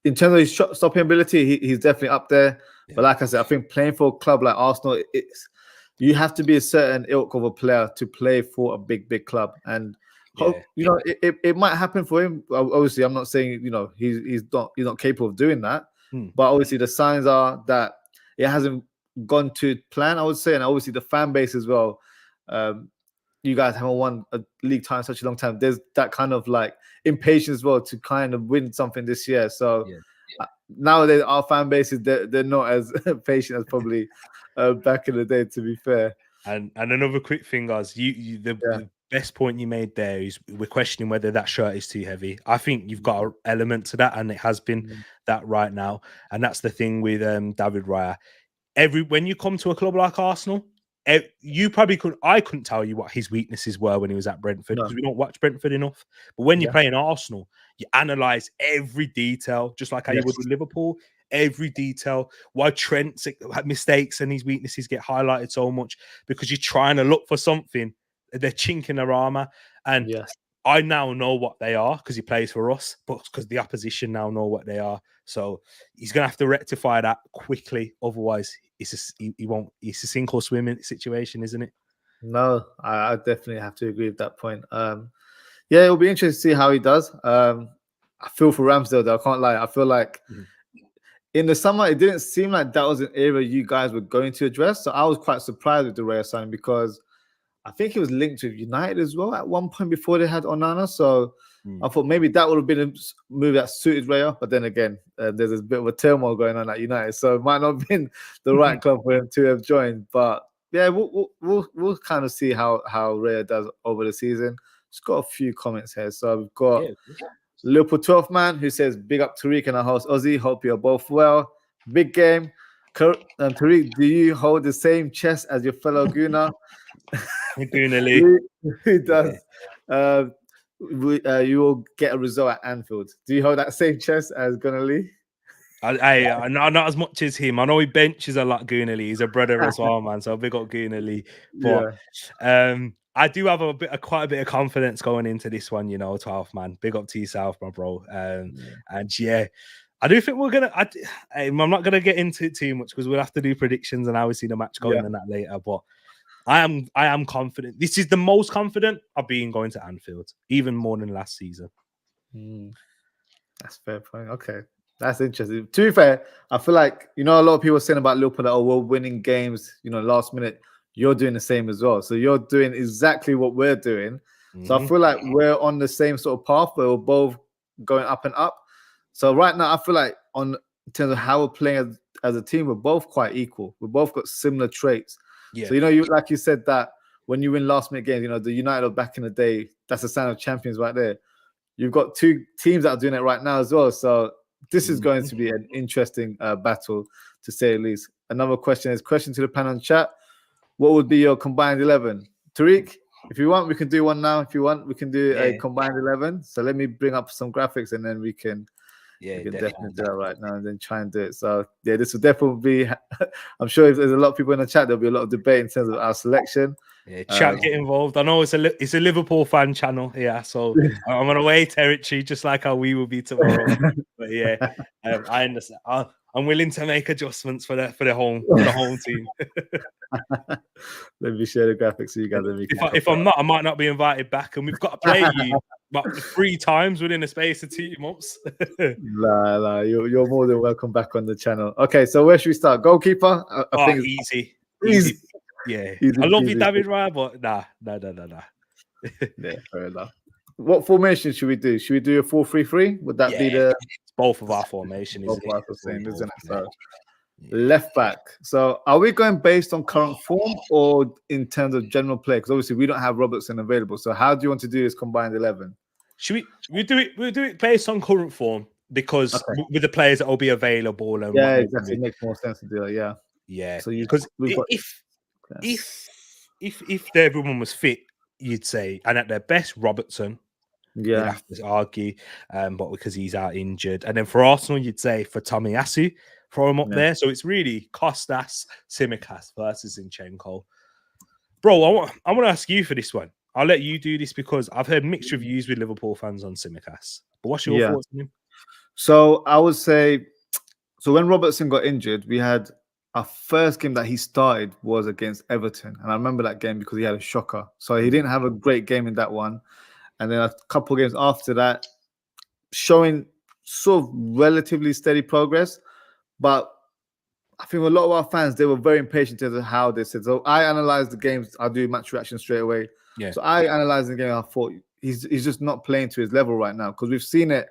in terms of his shot stopping ability, he's definitely up there. Yeah. But like I said, I think playing for a club like Arsenal, you have to be a certain ilk of a player to play for a big club. And it might happen for him. Obviously, I'm not saying he's not capable of doing that. But obviously, the signs are that it hasn't gone to plan, I would say, and obviously the fan base as well. You guys haven't won a league title in such a long time. There's that kind of like impatience as well to kind of win something this year. So nowadays our fan bases they're not as patient as probably back in the day, to be fair. And another quick thing, guys, the best point you made there is we're questioning whether that shirt is too heavy. I think you've got an element to that, and it has been that right now. And that's the thing with David Raya. When you come to a club like Arsenal, you probably couldn't. I couldn't tell you what his weaknesses were when he was at Brentford because we don't watch Brentford enough. But when you play in Arsenal, you analyze every detail, just like how you would with Liverpool. Every detail. Why Trent's mistakes and his weaknesses get highlighted so much because you're trying to look for something. They're chinking their armor, and I now know what they are because he plays for us, but because the opposition now know what they are. So he's going to have to rectify that quickly. Otherwise, he won't. It's a sink or swim situation, isn't it? No, I definitely have to agree with that point. It'll be interesting to see how he does. I feel for Ramsdale, though. I can't lie. I feel like in the summer, it didn't seem like that was an area you guys were going to address. So I was quite surprised with the Raya signing because I think he was linked with United as well at one point before they had Onana. So I thought maybe that would have been a move that suited Raya. But then again, there's a bit of a turmoil going on at United. So it might not have been the right club for him to have joined. But yeah, we'll kind of see how Raya does over the season. Just got a few comments here. So we've got Liverpool 12th man who says, big up Tereak and our host Ozzie. Hope you're both well. Big game. Tereak, do you hold the same chest as your fellow Gooner? Who does? You will get a result at Anfield. Do you hold that same chest as Gunnar Lee? Not as much as him. I know he benches a lot. Gunnar Lee, he's a brother as well, man. So big up Gunnar Lee. But I do have quite a bit of confidence going into this one. 12th man. Big up to yourself, my bro. And I do think we're gonna. I'm not gonna get into it too much because we'll have to do predictions and how we see the match going and that later. But I am confident. This is the most confident I've been going to Anfield, even more than last season. That's a fair point. Okay, that's interesting. To be fair, I feel like a lot of people are saying about Liverpool that we're winning games, last minute. You're doing the same as well. So you're doing exactly what we're doing. So I feel like we're on the same sort of path where we're both going up and up. So right now, I feel like in terms of how we're playing as a team, we're both quite equal. We've both got similar traits. So you like you said that when you win last minute games, the United back in the day, that's a sign of champions right there. You've got two teams that are doing it right now as well. So this is going to be an interesting battle, to say the least. Another question to the panel and chat. What would be your combined 11? Tereak, if you want, we can do one now. If you want, we can do a combined 11. So let me bring up some graphics and then we can definitely do that right now and then try and do it. So this will definitely be, I'm sure if there's a lot of people in the chat, there'll be a lot of debate in terms of our selection. Chat, get involved. I know it's a Liverpool fan channel, so I'm on away territory, just like how we will be tomorrow. But I understand. I'm willing to make adjustments for the home team. Let me share the graphics so you guys. If I'm not, I might not be invited back, and we've got to play you about 3 times within a space of 2 months. Nah, you're more than welcome back on the channel. Okay, so where should we start? Goalkeeper? I think easy. Yeah, easy, I love you, David Raya, but nah. Yeah, fair enough. What formation should we do? Should we do a 4-3-3? Would that be the both of our formation? Both of the same, isn't it? So left back. So are we going based on current form or in terms of general play? Because obviously we don't have Robertson available. So how do you want to do this combined 11? Should we do it? We'll do it based on current form because with the players that will be available. And exactly. It makes more sense to do it. Yeah. So because if everyone was fit, you'd say, and at their best, Robertson, You'd Yeah. have to argue, but because he's out injured. And then for Arsenal, you'd say for Tomiyasu, throw him up there. So it's really Kostas, Tsimikas versus Zinchenko. Bro, I want to ask you for this one. I'll let you do this because I've heard mixed reviews with Liverpool fans on Tsimikas. But what's your thoughts on him? So I would say, so when Robertson got injured, we had our first game that he started was against Everton. And I remember that game because he had a shocker. So he didn't have a great game in that one. And then a couple of games after that, showing sort of relatively steady progress. But I think a lot of our fans, they were very impatient as to how they said. So I analyzed the games. I do match reaction straight away. Yeah. So I analyzed the game. I thought he's just not playing to his level right now because we've seen it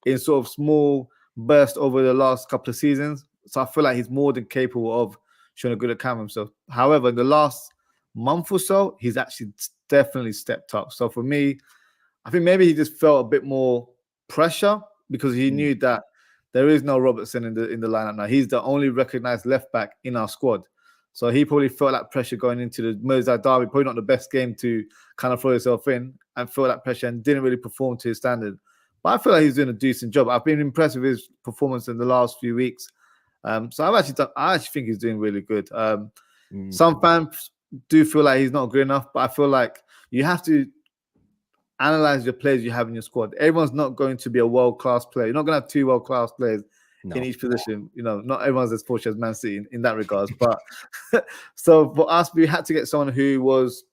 in sort of small bursts over the last couple of seasons. So I feel like he's more than capable of showing a good account of himself. However, in the last month or so, he's actually definitely stepped up. So for me, I think maybe he just felt a bit more pressure because he knew that there is no Robertson in the lineup now. He's the only recognized left back in our squad. So he probably felt that pressure going into the Merseyside derby, probably not the best game to kind of throw yourself in and feel that pressure and didn't really perform to his standard. But I feel like he's doing a decent job. I've been impressed with his performance in the last few weeks. So I actually think he's doing really good. Some fans do feel like he's not good enough, but I feel like you have to analyze your players you have in your squad. Everyone's not going to be a world-class player. You're not going to have two world-class players in each position. You know, not everyone's as fortunate as Man City in that regards. But so for us, we had to get someone who was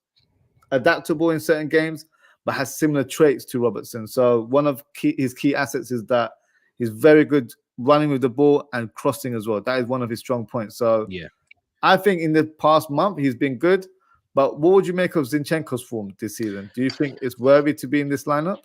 adaptable in certain games, but has similar traits to Robertson. So one of his key assets is that he's very good running with the ball and crossing as well. That is one of his strong points. So yeah, I think in the past month, he's been good. But what would you make of Zinchenko's form this season? Do you think it's worthy to be in this lineup?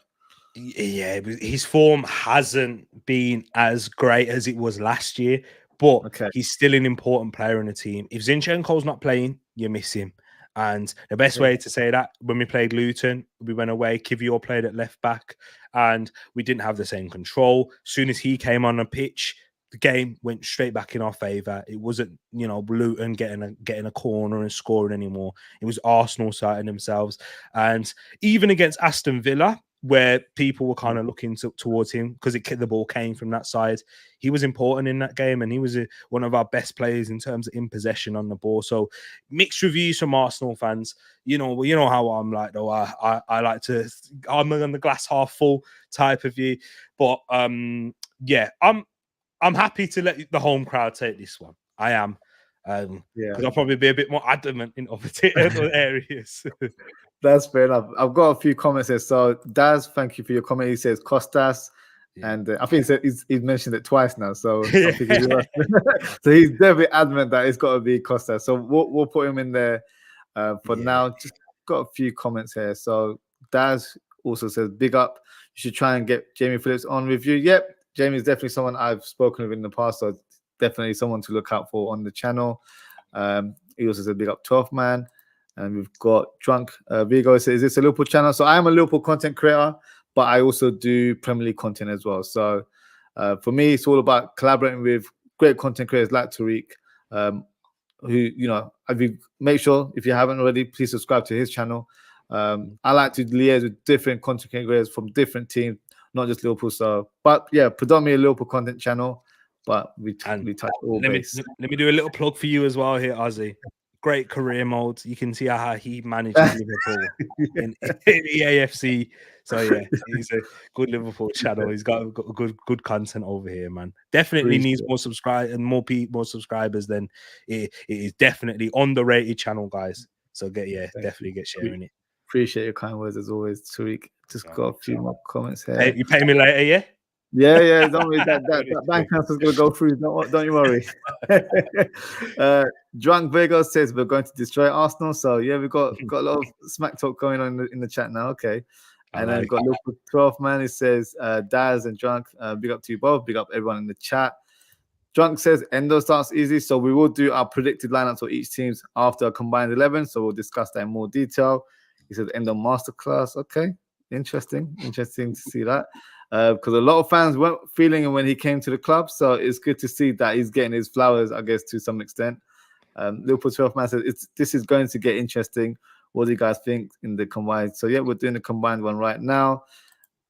Yeah, his form hasn't been as great as it was last year, but he's still an important player in the team. If Zinchenko's not playing, you miss him. And the best way to say that, when we played Luton, we went away, Kivior played at left back, and we didn't have the same control. As soon as he came on the pitch, the game went straight back in our favour. It wasn't, you know, Luton getting a corner and scoring anymore. It was Arsenal starting themselves. And even against Aston Villa, where people were kind of looking towards him because the ball came from that side, he was important in that game, and he was one of our best players in terms of in possession on the ball. So mixed reviews from Arsenal fans. You know how I'm like, though. I like to, I'm on the glass half full type of view. But yeah, I'm happy to let the home crowd take this one. I am. Because I'll probably be a bit more adamant in other areas. That's fair enough. I've got a few comments here. So, Daz, thank you for your comment. He says Kostas, and I think he's mentioned it twice now. So, I think so he's definitely adamant that it's got to be Kostas. So, we'll put him in there for now. Just got a few comments here. So, Daz also says, big up. You should try and get Jamie Phillips on with you. Yep, Jamie is definitely someone I've spoken with in the past. So, definitely someone to look out for on the channel. He also said, big up 12th man. And we've got Drunk Vigo says, is this a Liverpool channel? So I am a Liverpool content creator, but I also do Premier League content as well. So for me, it's all about collaborating with great content creators like Tereak, who, you know, make sure if you haven't already, please subscribe to his channel. I like to liaise with different content creators from different teams, not just Liverpool. So, but yeah, predominantly a Liverpool content channel, but we touch all base. Let me do a little plug for you as well here, Ozzie. Great career mode. You can see how he manages Liverpool in the AFC. So yeah, he's a good Liverpool channel. He's got good content over here, man. Definitely needs more subscribers than it is. Definitely underrated channel, guys. So definitely get sharing it. Appreciate your kind words as always, Tariq. Just got a few more comments here. Hey, you pay me later, yeah? Yeah. Don't worry, that bank transfer's gonna go through. Don't you worry. Drunk Vega says we're going to destroy Arsenal. So yeah, we've got a lot of smack talk going on in the chat now. Okay. And then we've got Liverpool 12 man. It says Daz and Drunk, big up to you both, big up everyone in the chat. Drunk says Endo starts easy. So we will do our predicted lineups for each teams after a combined 11. So we'll discuss that in more detail. He says Endo masterclass. Okay. Interesting to see that. Because a lot of fans weren't feeling him when he came to the club. So it's good to see that he's getting his flowers, I guess, to some extent. Liverpool 12 man says this is going to get interesting. What do you guys think in the combined? So yeah, we're doing the combined one right now.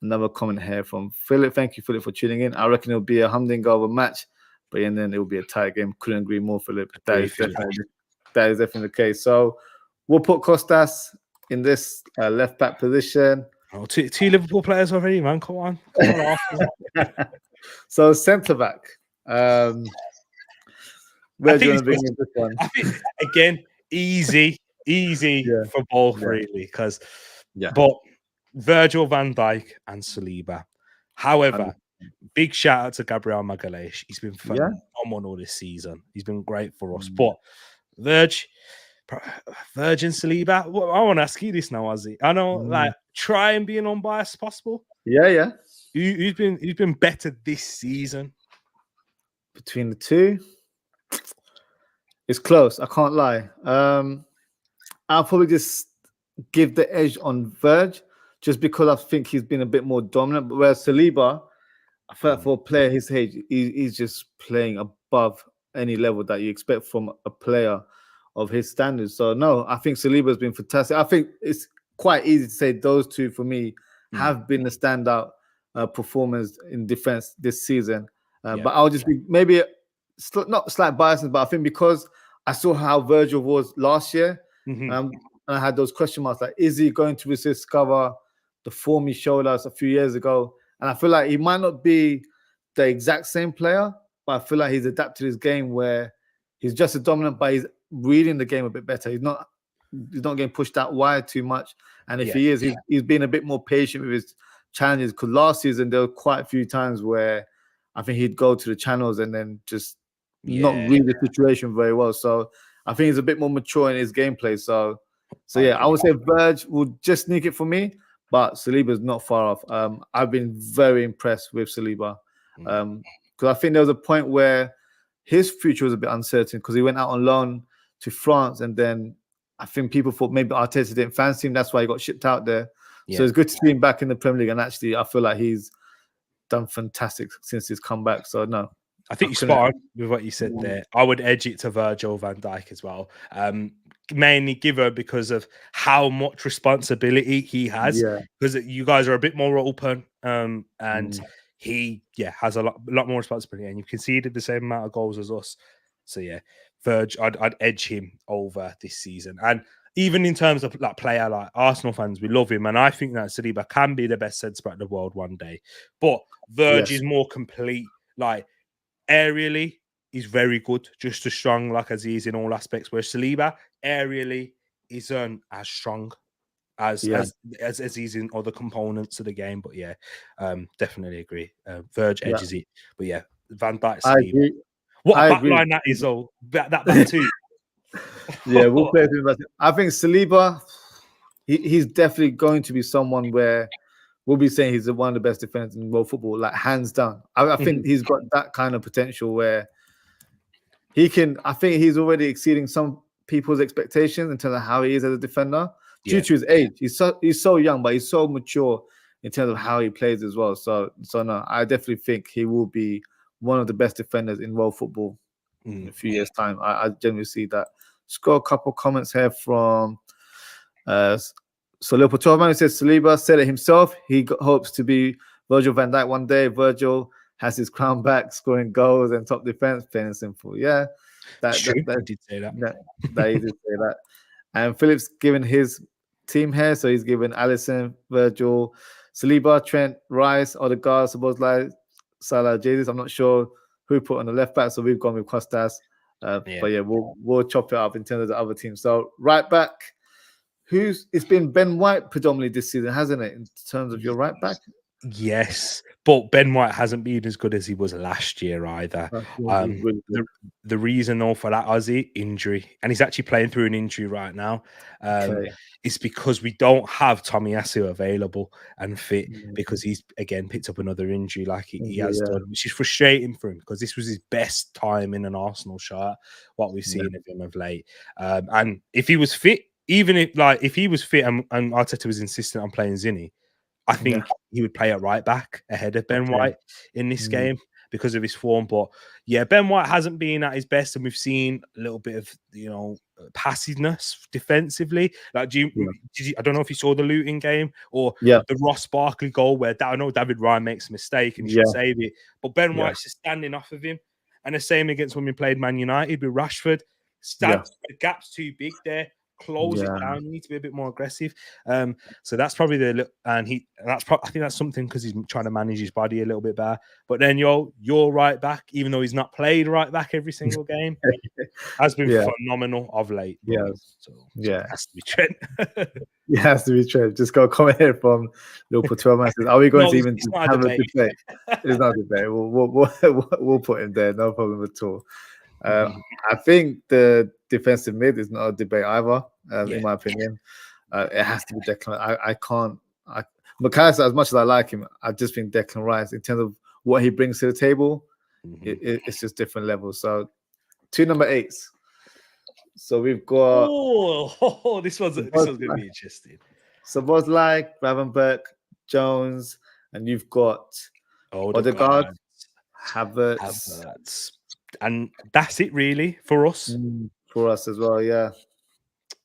Another comment here from Philip. Thank you, Philip, for tuning in. I reckon it'll be a humdinger of a match, but in the end, it will be a tight game. Couldn't agree more, Philip. That is definitely the case. So we'll put Costas in this left back position. Oh, two Liverpool players already, man. Come on. So centre back. Where do you want to bring in this one? I think again, easy for both, really, because but Virgil van Dijk and Saliba. However, big shout out to Gabriel Magalhaes. He's been phenomenal this season. He's been great for us. But Virgin Saliba, well, I want to ask you this now, Ozzie. I know, like, try and be an unbiased as possible. Yeah. Who's been better this season? Between the two, it's close. I can't lie. I'll probably just give the edge on Verge, just because I think he's been a bit more dominant. But whereas Saliba, I feel like for a player his age, he's just playing above any level that you expect from a player of his standards. So no, I think Saliba's been fantastic. I think it's quite easy to say those two for me have been the standout performers in defense this season. But I'll just be maybe not slight biases, but I think because I saw how Virgil was last year, and I had those question marks like, is he going to discover the form he showed us a few years ago? And I feel like he might not be the exact same player, but I feel like he's adapted his game where he's just as dominant, but he's reading the game a bit better. He's not getting pushed out wide too much. And if he is, he's been a bit more patient with his challenges. Because last season, there were quite a few times where I think he'd go to the channels and then just not read the situation very well. So I think he's a bit more mature in his gameplay. So yeah, I would say Verge will just sneak it for me, but Saliba's not far off. I've been very impressed with Saliba because I think there was a point where his future was a bit uncertain because he went out on loan to France, and then I think people thought maybe Arteta didn't fancy him. That's why he got shipped out there. So it's good to see him back in the Premier League, and actually I feel like he's done fantastic since his comeback. So no, I think you spot on with what you said there. I would edge it to Virgil van Dijk as well. Mainly given because of how much responsibility he has. Because you guys are a bit more open, and he has a lot more responsibility, and you conceded the same amount of goals as us. So yeah, Virg, I'd edge him over this season. And even in terms of like player, like Arsenal fans, we love him, and I think that Saliba can be the best centre back in the world one day. But Virg is more complete, like aerially. He's very good, just as strong like as he is in all aspects. Whereas Saliba, aerially, isn't as strong as he's in other components of the game. But yeah, definitely agree. Verge edges it. But yeah, Van Dijk, Saliba. What a backline that is, though. That back too. Yeah, we'll play with him. I think Saliba, he's definitely going to be someone where we'll be saying he's one of the best defenders in world football, like hands down. I think he's got that kind of potential where he can. I think he's already exceeding some people's expectations in terms of how he is as a defender due to his age. He's so young, but he's so mature in terms of how he plays as well. So no, I definitely think he will be one of the best defenders in world football in a few years' time. I genuinely see that. Just got a couple of comments here from so Liverpool 12 man says Saliba said it himself. He hopes to be Virgil van Dijk one day. Virgil has his crown back, scoring goals and top defense, plain and simple. Yeah, that did say that. That he did say that. And Philip's given his team here, so he's given Alisson, Virgil, Saliba, Trent, Rice, Odegaard, Szoboszlai, Salah, Jesus. I'm not sure who put on the left back, so we've gone with Costas. But yeah, we'll chop it up in terms of the other teams. So right back, it's been Ben White predominantly this season, hasn't it? In terms of your right back. Yes, but Ben White hasn't been as good as he was last year either. Really the reason though for that, Ozzie, injury, and he's actually playing through an injury right now. It's because we don't have Tomiyasu available and fit because he's again picked up another injury like he has done, which is frustrating for him because this was his best time in an Arsenal shirt, what we've seen of him of late. And if he was fit, even if he was fit and Arteta was insistent on playing Zinni, I think he would play at right back ahead of Ben White in this game because of his form. But yeah, Ben White hasn't been at his best, and we've seen a little bit of passiveness defensively. Like, I don't know if you saw the Luton game or Yeah. the Ross Barkley goal where I know David Ryan makes a mistake and he should save it, but Ben White's just standing off of him. And the same against when we played Man United with Rashford. The gap's too big there. Close it down. You need to be a bit more aggressive. So that's probably I think that's something because he's trying to manage his body a little bit better. But then your right back, even though he's not played right back every single game, has been phenomenal of late. Bro. So it has to be Trent. It has to be Trent. Just got a comment here from Liverpool 12 man says, are we going to even have a debate? It's not a debate. We'll put him there. No problem at all. I think the defensive mid is not a debate either, in my opinion. It has to be Declan. I can't. McAllister, as much as I like him, I just think Declan Rice, in terms of what he brings to the table, it's just different levels. So 2 number 8s. So we've got. This one's going to be interesting. So Szoboszlai, Gravenberch, Jones, and you've got Odegaard, Havertz. And that's it really for us. For us as well, yeah.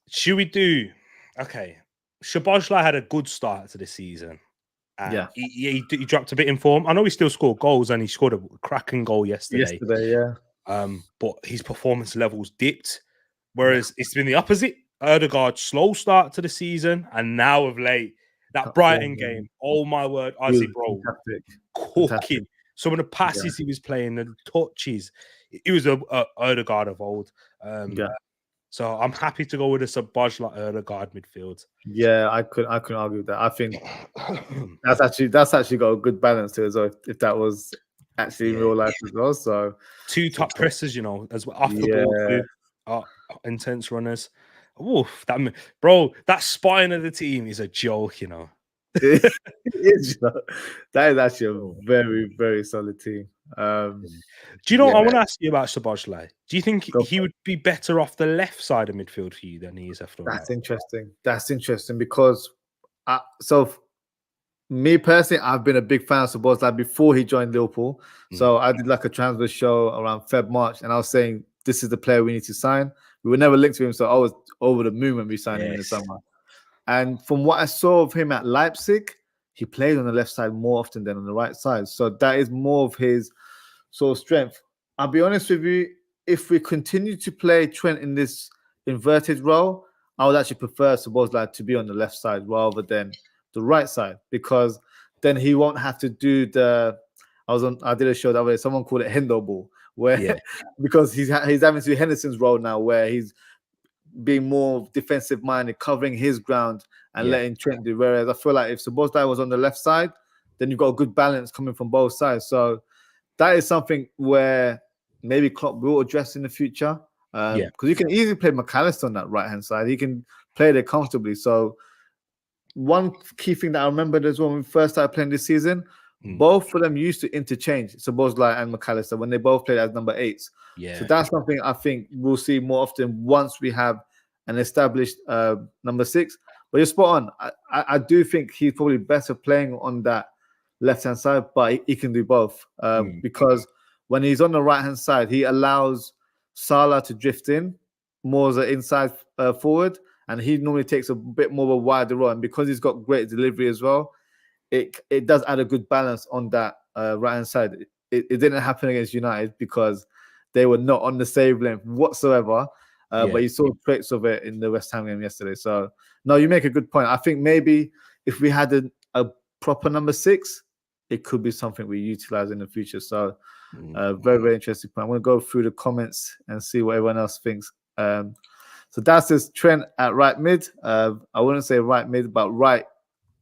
Should we do? Okay. Szoboszlai had a good start to the season. And he dropped a bit in form. I know he still scored goals and he scored a cracking goal yesterday. But his performance levels dipped. Whereas it's been the opposite. Odegaard, slow start to the season. And now of late, that Brighton game. Oh my word, Ozzie, bro. Cooking. Some of the passes he was playing, the touches, he was a Odegaard of old. So I'm happy to go with a Szoboszlai Odegaard midfield. Yeah, I couldn't argue with that. I think that's actually got a good balance to it as well, if that was actually in real life as well. So 2 top pressers, as well, off the ball, intense runners. Oof, that spine of the team is a joke, It is, that is actually a very, very solid team. Do you know? I want to ask you about Szoboszlai. Do you think he would be better off the left side of midfield for you than he is after? That's interesting. That's interesting because, me personally, I've been a big fan of Szoboszlai before he joined Liverpool. So I did like a transfer show around March, and I was saying this is the player we need to sign. We were never linked to him, so I was over the moon when we signed him in the summer. And from what I saw of him at Leipzig, he played on the left side more often than on the right side. So that is more of his sort of strength. I'll be honest with you, if we continue to play Trent in this inverted role, I would actually prefer Szoboszlai to be on the left side rather than the right side, because then he won't have to do I did a show the other day, someone called it Hendo ball, where because he's having to do Henderson's role now, where he's being more defensive minded, covering his ground and letting Trent do. Whereas I feel like if Szoboszlai was on the left side, then you've got a good balance coming from both sides. So that is something where maybe Klopp will address in the future. Because you can easily play McAllister on that right hand side. He can play there comfortably. So one key thing that I remembered as well when we first started playing this season, both of them used to interchange, Szoboszlai and McAllister, when they both played as number 8s. So that's something I think we'll see more often once we have an established number 6. But you're spot on. I do think he's probably better playing on that left-hand side, but he can do both. Because when he's on the right-hand side, he allows Salah to drift in more as an inside forward, and he normally takes a bit more of a wider role. And because he's got great delivery as well, it does add a good balance on that right-hand side. It didn't happen against United because they were not on the same length whatsoever. But you saw traits of it in the West Ham game yesterday. So, no, you make a good point. I think maybe if we had a proper number 6, it could be something we utilize in the future. So, very, very interesting point. I'm going to go through the comments and see what everyone else thinks. So that's this Trent at right mid. I wouldn't say right mid, but right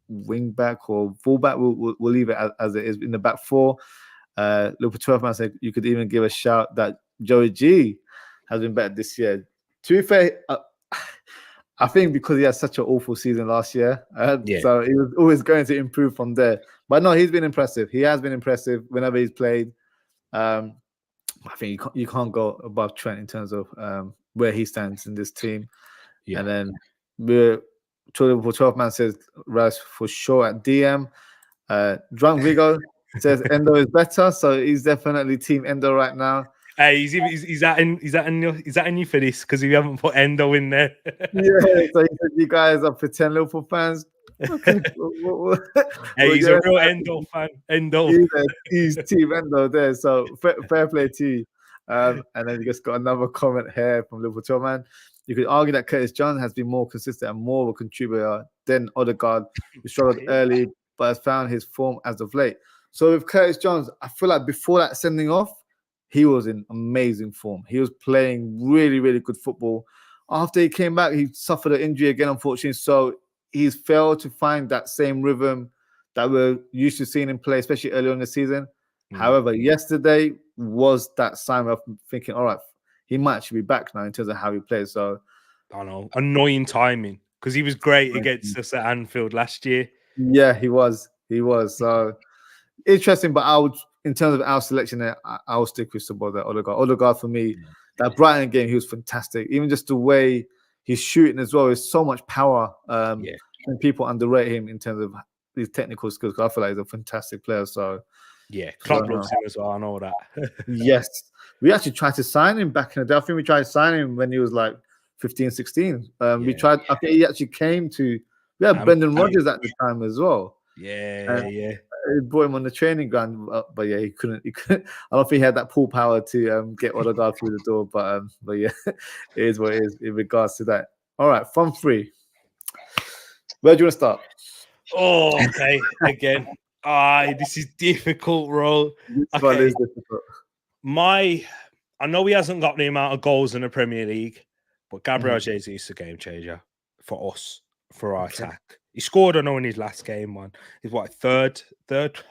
wing back or fullback. We'll leave it as it is in the back 4. Liverpool 12 man said you could even give a shout that Joey G has been better this year. To be fair, I think because he had such an awful season last year, so he was always going to improve from there. But no, he's been impressive. He has been impressive whenever he's played. I think you can't go above Trent in terms of where he stands in this team. And then Liverpool 12 man says Rice for sure at DM. Drunk Vigo says Endo is better, so he's definitely team Endo right now. Hey, he's that in you for this because if you haven't put Endo in there. Yeah, so he said you guys are pretend Liverpool fans. Okay. Hey, he's a real Endo fan. Endo. He's Team Endo there. So fair play to you. And then you just got another comment here from Liverpool man. You could argue that Curtis Jones has been more consistent and more of a contributor than Odegaard, who struggled early but has found his form as of late. So with Curtis Jones, I feel like before that sending off, he was in amazing form. He was playing really, really good football. After he came back, he suffered an injury again, unfortunately. So he's failed to find that same rhythm that we're used to seeing him play, especially early on in the season. However, yesterday was that sign of thinking, all right, he might actually be back now in terms of how he plays. So I know, annoying timing because he was great against us at Anfield last year. Yeah, he was. So interesting, but I would, in terms of our selection there, I'll stick with Sabota Odegaard. Odegaard for me, that Brighton game, he was fantastic. Even just the way he's shooting as well is so much power. And people underrate him in terms of his technical skills. I feel like he's a fantastic player. So yeah, Klopp loves him as well. I know that. Yes, we actually tried to sign him back in the day. I think we tried to sign him when he was like 15, 16. We tried. I think he actually came to. We had Brendan Rodgers at the time as well. Yeah. We brought him on the training ground, but yeah, he couldn't. I don't think he had that pull power to get Odegaard through the door. But yeah, it is what it is in regards to that. All right, from three. Where do you want to start? Oh, okay. Again, this is difficult, bro. This one is difficult. I know he hasn't got the amount of goals in the Premier League, but Gabriel Jesus is a game changer for us, for our attack. He scored, I know, in his last game, man. He's what, third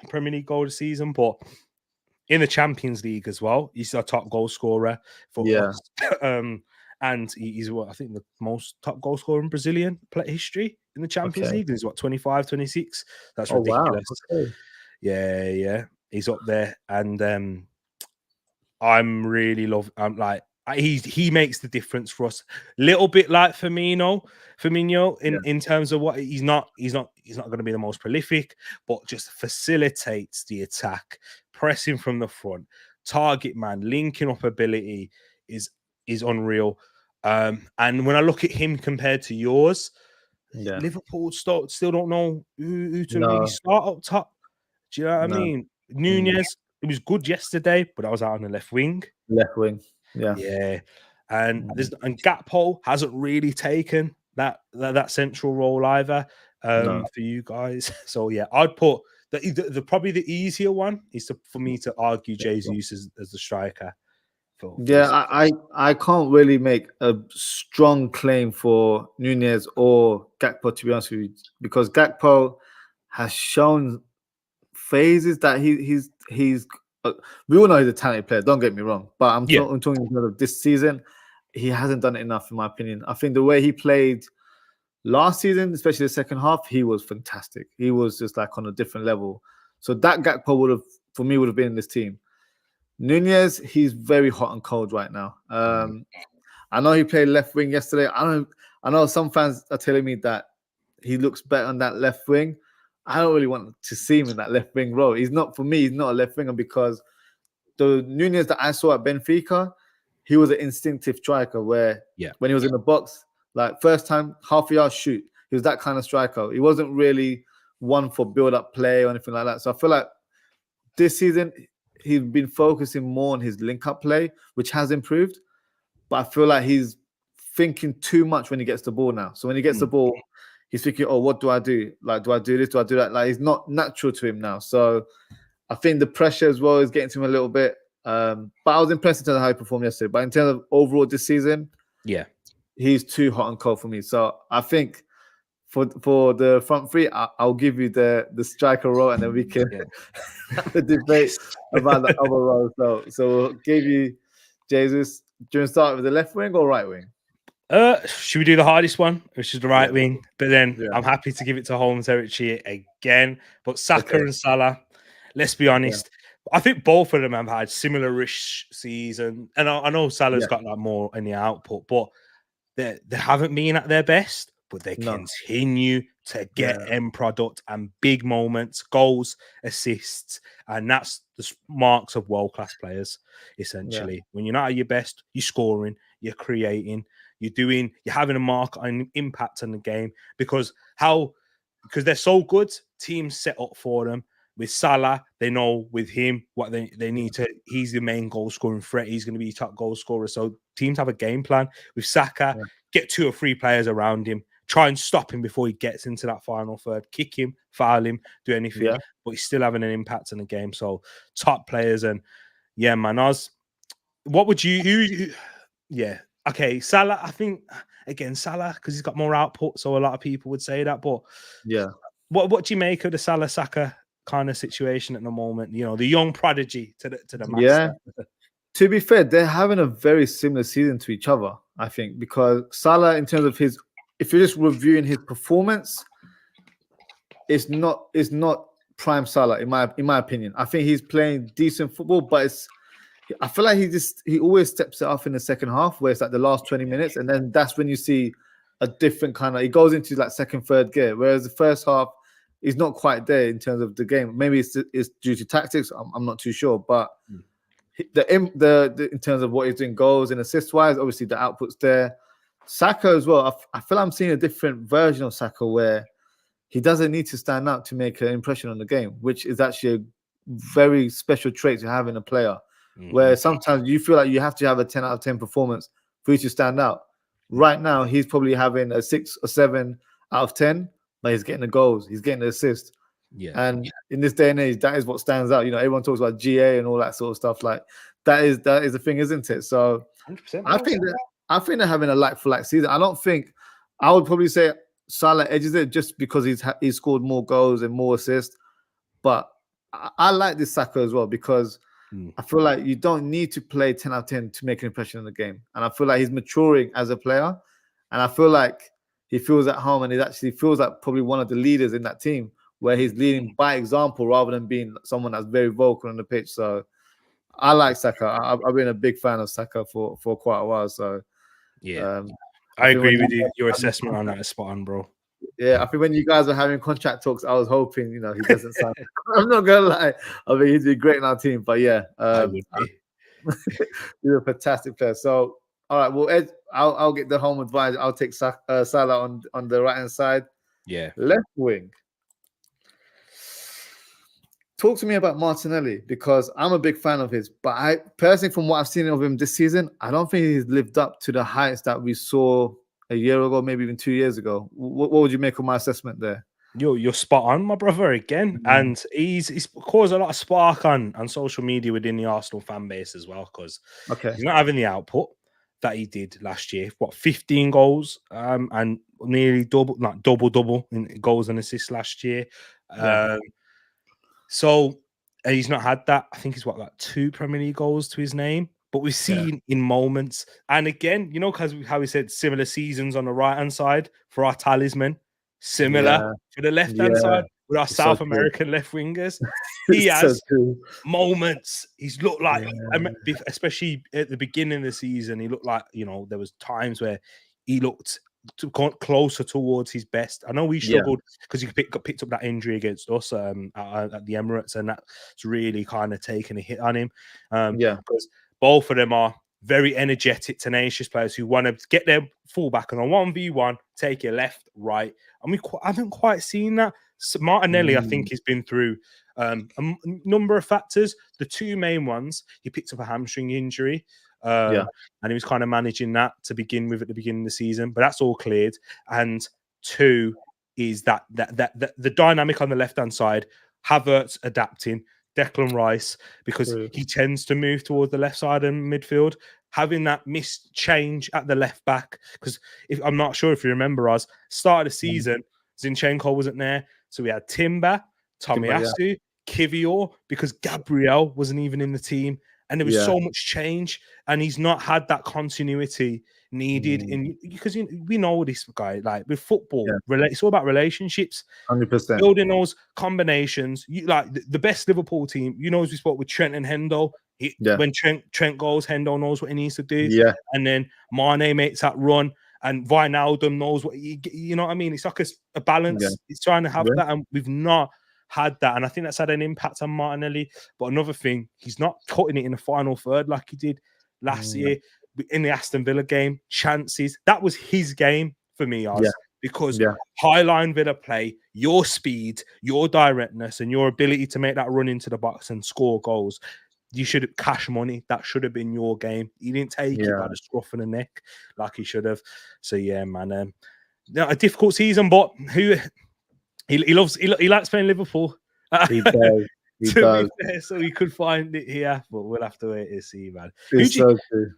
Premier League goal of the season, but in the Champions League as well, he's a top goal scorer for us. And he's what I think the most top goal scorer in Brazilian history in the Champions League. He's what, 25, 26. That's ridiculous. Wow. Yeah. He's up there, and I'm like he makes the difference for us. Little bit like Firmino in terms of what he's not going to be the most prolific, but just facilitates the attack, pressing from the front, target man, linking up ability is unreal. And when I look at him compared to yours, Liverpool still don't know who to really start up top. Do you know what I mean? Nunez, it was good yesterday, but I was out on the left wing. Yeah. And Gakpo hasn't really taken that central role either for you guys. So yeah, I'd put the probably the easier one is for me to argue Jesus as the striker. I can't really make a strong claim for Nunez or Gakpo, to be honest with you, because Gakpo has shown phases that he's we all know he's a talented player, don't get me wrong, but I'm talking about this season. He hasn't done it enough, in my opinion. I think the way he played last season, especially the second half, he was fantastic. He was just like on a different level. So that Gakpo would have been in this team. Nunez, he's very hot and cold right now. I know he played left wing yesterday. I know some fans are telling me that he looks better on that left wing. I don't really want to see him in that left wing role. He's not, for me, he's not a left winger, because the Nunez that I saw at Benfica, he was an instinctive striker where when he was in the box, like first time, half a yard shoot, he was that kind of striker. He wasn't really one for build-up play or anything like that. So I feel like this season, he's been focusing more on his link-up play, which has improved. But I feel like he's thinking too much when he gets the ball now. So when he gets the ball, he's thinking, oh, what do I do? Like, do I do this? Do I do that? Like, it's not natural to him now. So I think the pressure as well is getting to him a little bit. But I was impressed in terms of how he performed yesterday. But in terms of overall this season, he's too hot and cold for me. So I think for the front three, I'll give you the striker role, and then we can have a debate about the other roles. So we'll give you Jesus. Do you want to start with the left wing or right wing? Should we do the hardest one, which is the right wing? But then I'm happy to give it to home territory again. But Saka and Salah, let's be honest. I think both of them have had similar-ish season. And I know Salah's got like more in the output, but they haven't been at their best. but they No. continue to get end product and big moments, goals, assists, and that's the marks of world-class players, essentially. When you're not at your best, you're scoring, you're creating, you're having a mark and impact on the game, because they're so good, teams set up for them. With Salah, they know with him what they need to. He's the main goal scoring threat. He's going to be top goal scorer. So teams have a game plan. With Saka, get 2 or 3 players around him, try and stop him before he gets into that final third, kick him, foul him, do anything. But he's still having an impact on the game. So top players. And yeah, man, what would you okay, Salah, I think, again, Salah, because he's got more output, so a lot of people would say that. But what do you make of the Salah Saka kind of situation at the moment? You know, the young prodigy to the master. To be fair, they're having a very similar season to each other, I think, because Salah, in terms of if you're just reviewing his performance, it's not prime Salah in my opinion. I think he's playing decent football, but I feel like he always steps it off in the second half, where it's like the last 20 minutes, and then that's when you see a different kind of. He goes into like second, third gear, whereas the first half, he's not quite there in terms of the game. Maybe it's due to tactics. I'm not too sure, but in terms of what he's doing, goals and assists wise, obviously the output's there. Saka as well. I feel I'm seeing a different version of Saka where he doesn't need to stand out to make an impression on the game, which is actually a very special trait to have in a player. Where sometimes you feel like you have to have a 10 out of 10 performance for you to stand out. Right now, he's probably having a 6 or 7 out of 10, but he's getting the goals, he's getting the assist. In this day and age, that is what stands out. You know, everyone talks about GA and all that sort of stuff. Like that is the thing, isn't it? So 100%, I think they're having a like-for-like season. I would probably say Salah edges it just because he's scored more goals and more assists. But I like this Saka as well, because I feel like you don't need to play 10 out of 10 to make an impression in the game. And I feel like he's maturing as a player. And I feel like he feels at home, and he actually feels like probably one of the leaders in that team, where he's leading by example rather than being someone that's very vocal on the pitch. So I like Saka. I've been a big fan of Saka for quite a while. So I agree with you. Your assessment on that is spot on, bro. Yeah, I think when you guys were having contract talks, I was hoping, he doesn't sign. I'm not gonna lie. I mean, he'd be great in our team, but yeah, he's a fantastic player. So, all right, well, Ed, I'll get the home advice. I'll take Salah on the right hand side. Yeah, left wing. Talk to me about Martinelli, because I'm a big fan of his. But I personally, from what I've seen of him this season, I don't think he's lived up to the heights that we saw a year ago, maybe even 2 years ago. What would you make of my assessment there? You're spot on, my brother, again. And he's caused a lot of spark on social media within the Arsenal fan base as well, because he's not having the output that he did last year. 15 goals and nearly double in goals and assists last year. So he's not had that. I think he's got 2 Premier League goals to his name. But we've seen in moments, and again, because how we said similar seasons on the right-hand side for our talisman, similar to the left-hand side with our South American left wingers. He has moments. He's looked like, especially at the beginning of the season, he looked like, there was times where he looked closer towards his best. I know we struggled because he picked up that injury against us at the Emirates, and that's really kind of taken a hit on him. Because both of them are very energetic, tenacious players who want to get their fullback on a 1v1, take it left, right. And we haven't quite seen that. So Martinelli, I think, has been through a number of factors. The 2 main ones, he picked up a hamstring injury. And he was kind of managing that to begin with at the beginning of the season, but that's all cleared. And 2 is that the dynamic on the left-hand side, Havertz adapting, Declan Rice, because he tends to move towards the left side and midfield, having that missed change at the left back. Because I'm not sure if you remember us, start of the season, Zinchenko wasn't there. So we had Timber, Tomiyasu, Kivior, because Gabriel wasn't even in the team. And there was so much change, and he's not had that continuity needed because we know this guy, like with football, it's all about relationships. 100%. Building those combinations. The best Liverpool team, as we spoke with Trent and Hendo. When Trent goes, Hendo knows what he needs to do. And then Mane makes that run, and Wijnaldum knows what you know what I mean. It's like a balance. Yeah. He's trying to have Yeah. that, and we've not had that, and I think that's had an impact on Martinelli. But another thing, he's not cutting it in the final third like he did last year in the Aston Villa game. Chances, that was his game for me, Oz, because Highline Villa play, your speed, your directness, and your ability to make that run into the box and score goals. You should have cash money. That should have been your game. He didn't take it by the scruff of the neck like he should have. So yeah, man, a difficult season, but he likes playing Liverpool. He does. He does. Fair, so he could find it here, but we'll have to wait and see, man. It's so true.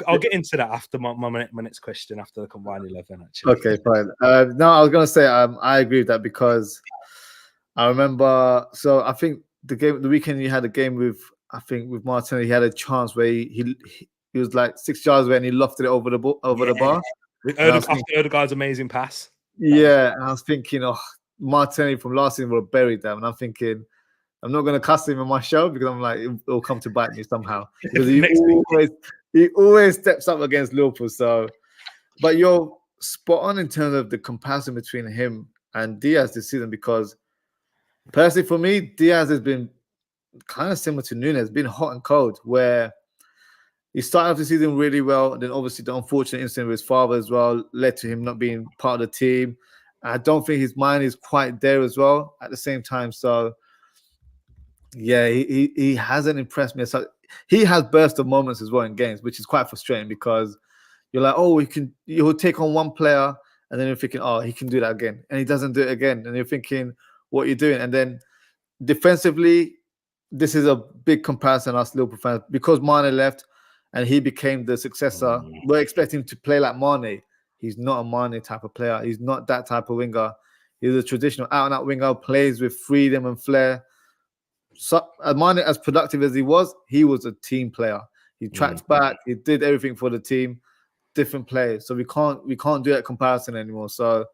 I'll get into that after my next question after the combined 11. Actually, okay, fine. No, I was gonna say I agree with that because I remember. So I think the weekend you had a game with Martinelli. He had a chance where he was like 6 yards away and he lofted it over the bar. After Odegaard's amazing pass. Yeah, and I was thinking, oh, Martinelli from last season would have buried them, and I'm thinking, I'm not going to cuss him in my show because I'm like, it'll come to bite me somehow. Because he always steps up against Liverpool. So, but you're spot on in terms of the comparison between him and Diaz this season, because personally for me, Diaz has been kind of similar to Nunes, been hot and cold, where he started off the season really well, and then obviously the unfortunate incident with his father as well led to him not being part of the team. I don't think his mind is quite there as well at the same time. So, yeah, he hasn't impressed me. So he has burst of moments as well in games, which is quite frustrating because you're like, oh, he'll take on one player, and then you're thinking, oh, he can do that again, and he doesn't do it again, and you're thinking, what are you doing? And then defensively, this is a big comparison us Liverpool fans because Mane left and he became the successor. We're expecting him to play like Mane. He's not a Mane type of player. He's not that type of winger. He's a traditional out-and-out winger, plays with freedom and flair. So, Mane, as productive as he was a team player. He tracked back. He did everything for the team. Different players. So we can't do that comparison anymore. So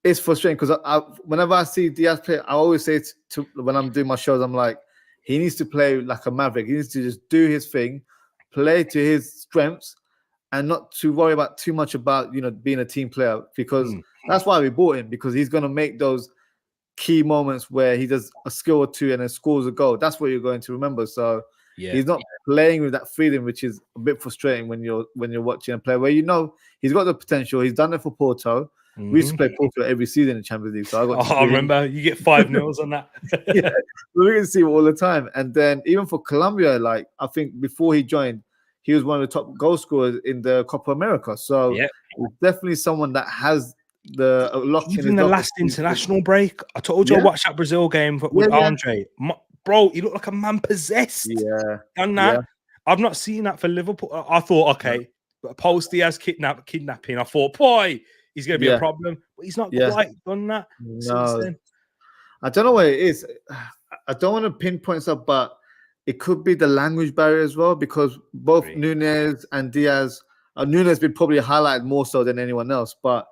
it's frustrating because whenever I see Diaz play, I always say when I'm doing my shows, I'm like, he needs to play like a maverick. He needs to just do his thing, play to his strengths, and not to worry about too much about being a team player, because that's why we bought him, because he's going to make those key moments where he does a skill or two and then scores a goal. That's what you're going to remember. So he's not playing with that freedom, which is a bit frustrating when you're watching a player where he's got the potential. He's done it for Porto. We used to play Porto every season in Champions League. So I remember you get 5-0 on that. Yeah, we can see it all the time. And then even for Colombia, like I think before he joined, he was one of the top goal scorers in the Copa America. So he's definitely someone that has the locked in. Even the last international break, I told you I watched that Brazil game with Andre. Bro, he looked like a man possessed. Yeah, and that I've not seen that for Liverpool. I thought, okay, but post Diaz kidnapping, I thought, boy, he's going to be a problem, but he's not quite done that since then. I don't know what it is. I don't want to pinpoint stuff, but it could be the language barrier as well, because both Nunes and Diaz, Nunes has been probably highlighted more so than anyone else, but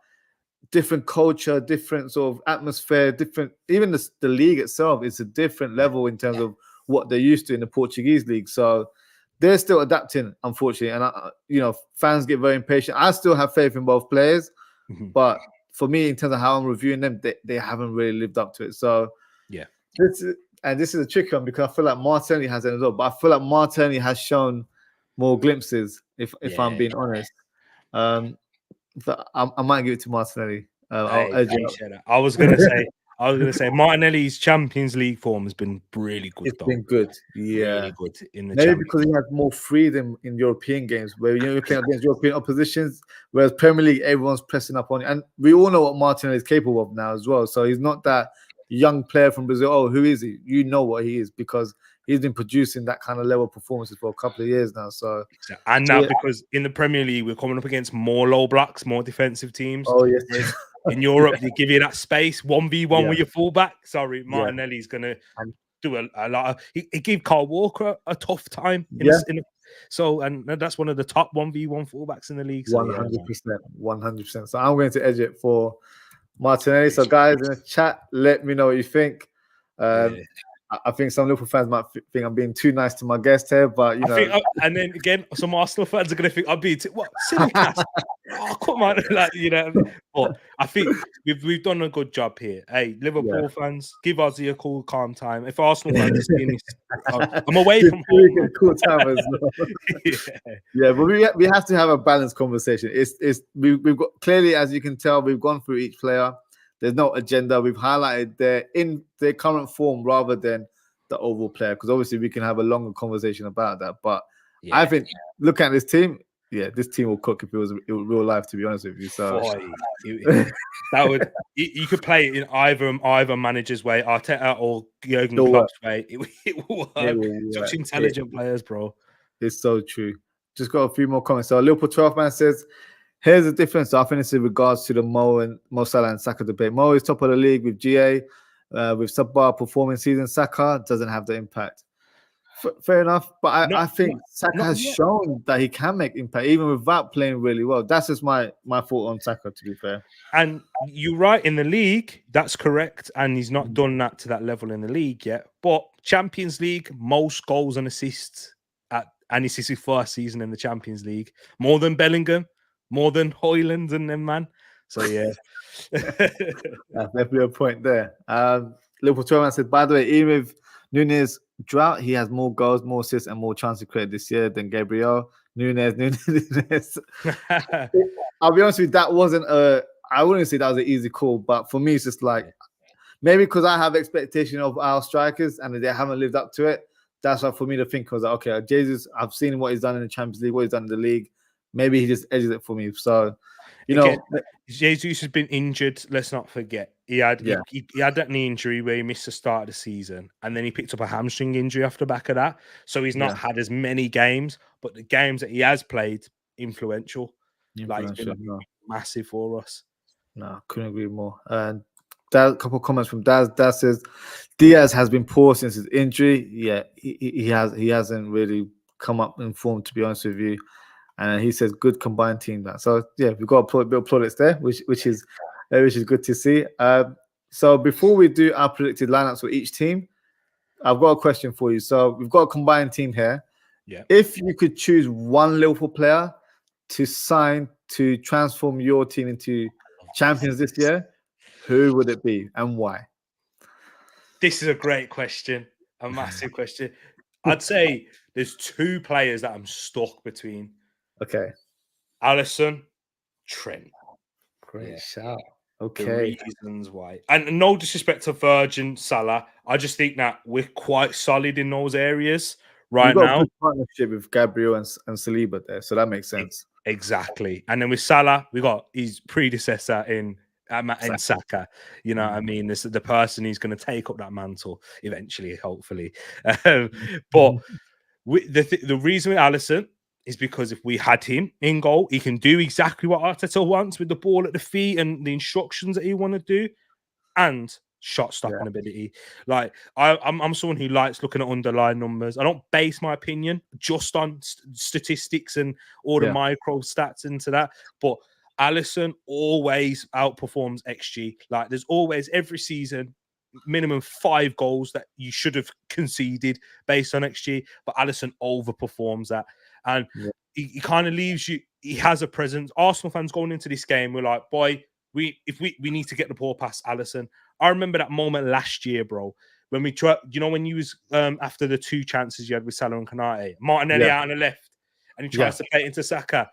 different culture, different sort of atmosphere, different, even the league itself is a different level in terms of what they're used to in the Portuguese league. So they're still adapting, unfortunately. And, fans get very impatient. I still have faith in both players, but for me, in terms of how I'm reviewing them, they haven't really lived up to it. So this is a tricky one, because I feel like Martinelli has it as well, but I feel like Martinelli has shown more glimpses, if I'm being honest. But I might give it to Martinelli. I was gonna say Martinelli's Champions League form has been really good. It's been good, really good in the maybe because he has more freedom in European games, where you're playing against European oppositions, whereas Premier League everyone's pressing up on it, and we all know what Martinelli is capable of now as well. So he's not that young player from Brazil. Oh, who is he? You know what he is, because he's been producing that kind of level of performances for a couple of years now. So because in the Premier League we're coming up against more low blocks, more defensive teams. Oh yes. In Europe, they give you that space 1v1 with your fullback. Sorry, Martinelli's gonna do a lot of. He gave Carl Walker a tough time. And that's one of the top 1v1 fullbacks in the league. 100%. So I'm going to edge it for Martinelli. So guys in the chat, let me know what you think. I think some Liverpool fans might think I'm being too nice to my guest here, but you know. And then again, some Arsenal fans are going to think I'm being what silly cast. Oh, come on, like you know. But I think we've done a good job here. Hey, Liverpool fans, give Ozzie a cool, calm time. If Arsenal fans are seeing this, I'm away from home. Cool time as well. Yeah, but we have to have a balanced conversation. We've got clearly, as you can tell, we've gone through each player. There's no agenda. We've highlighted their current form rather than the overall player, because obviously we can have a longer conversation about that. But I think looking at this team, this team will cook if it was real life, to be honest with you. So that would you could play it in either manager's way, Arteta or Jurgen Klopp's way. It will work. Such intelligent players, bro. It's so true. Just got a few more comments. So Liverpool 12 man says, here's the difference. So I think it's in regards to the Mo Salah and Saka debate. Mo is top of the league with GA, with subpar performing season. Saka doesn't have the impact. Fair enough, but I think Saka has shown that he can make impact even without playing really well. That's just my thought on Saka, to be fair. And you're right, in the league, that's correct. And he's not done that to that level in the league yet. But Champions League, most goals and assists and it's his first season in the Champions League. More than Bellingham, more than Højlund and them, man. So, yeah. That's definitely a point there. Liverpool 12 man said, by the way, even with Nunez drought, he has more goals, more assists, and more chances created this year than Gabriel. Nunez. I'll be honest with you, that wasn't I wouldn't say that was an easy call, but for me, it's just like, maybe because I have expectation of our strikers and they haven't lived up to it. That's why for me to think was like, okay, Jesus, I've seen what he's done in the Champions League, what he's done in the league. Maybe he just edges it for me. So, you know, Jesus has been injured. Let's not forget he had that knee injury where he missed the start of the season, and then he picked up a hamstring injury after the back of that. So he's not had as many games, but the games that he has played, influential. Like, it's been massive for us. No, couldn't agree more. And a couple of comments from Daz. Daz says Diaz has been poor since his injury. Yeah, he hasn't really come up in form, to be honest with you. And he says good combined team. That so we've got a bit of plaudits there, which is good to see. So before we do our predicted lineups for each team, I've got a question for you. So we've got a combined team here. Yeah. If you could choose one Liverpool player to sign to transform your team into champions this year, who would it be and why? This is a great question, a massive question. I'd say there's two players that I'm stuck between. Okay. Alisson, Trent. Great shout. Okay. The reasons why. And no disrespect to Virgin, Salah. I just think that we're quite solid in those areas right now. A good partnership with Gabriel and Saliba there, so that makes sense. Exactly. And then with Salah, we got his predecessor in Saka. You know what I mean? This is the person who's going to take up that mantle eventually, hopefully. But the reason with Alisson is because if we had him in goal, he can do exactly what Arteta wants with the ball at the feet and the instructions that he want to do, and shot stopping ability. Like I'm someone who likes looking at underlying numbers. I don't base my opinion just on statistics and all the micro stats into that, but Alisson always outperforms XG. Like there's always every season minimum 5 goals that you should have conceded based on XG, but Alisson overperforms that. And he kind of leaves you. He has a presence. Arsenal fans going into this game, we're like, boy, we need to get the ball past Alisson. I remember that moment last year, bro, when we tried. You know, when you was after the 2 chances you had with Salah and Konate, Martinelli out on the left, and he tries to play it into Saka.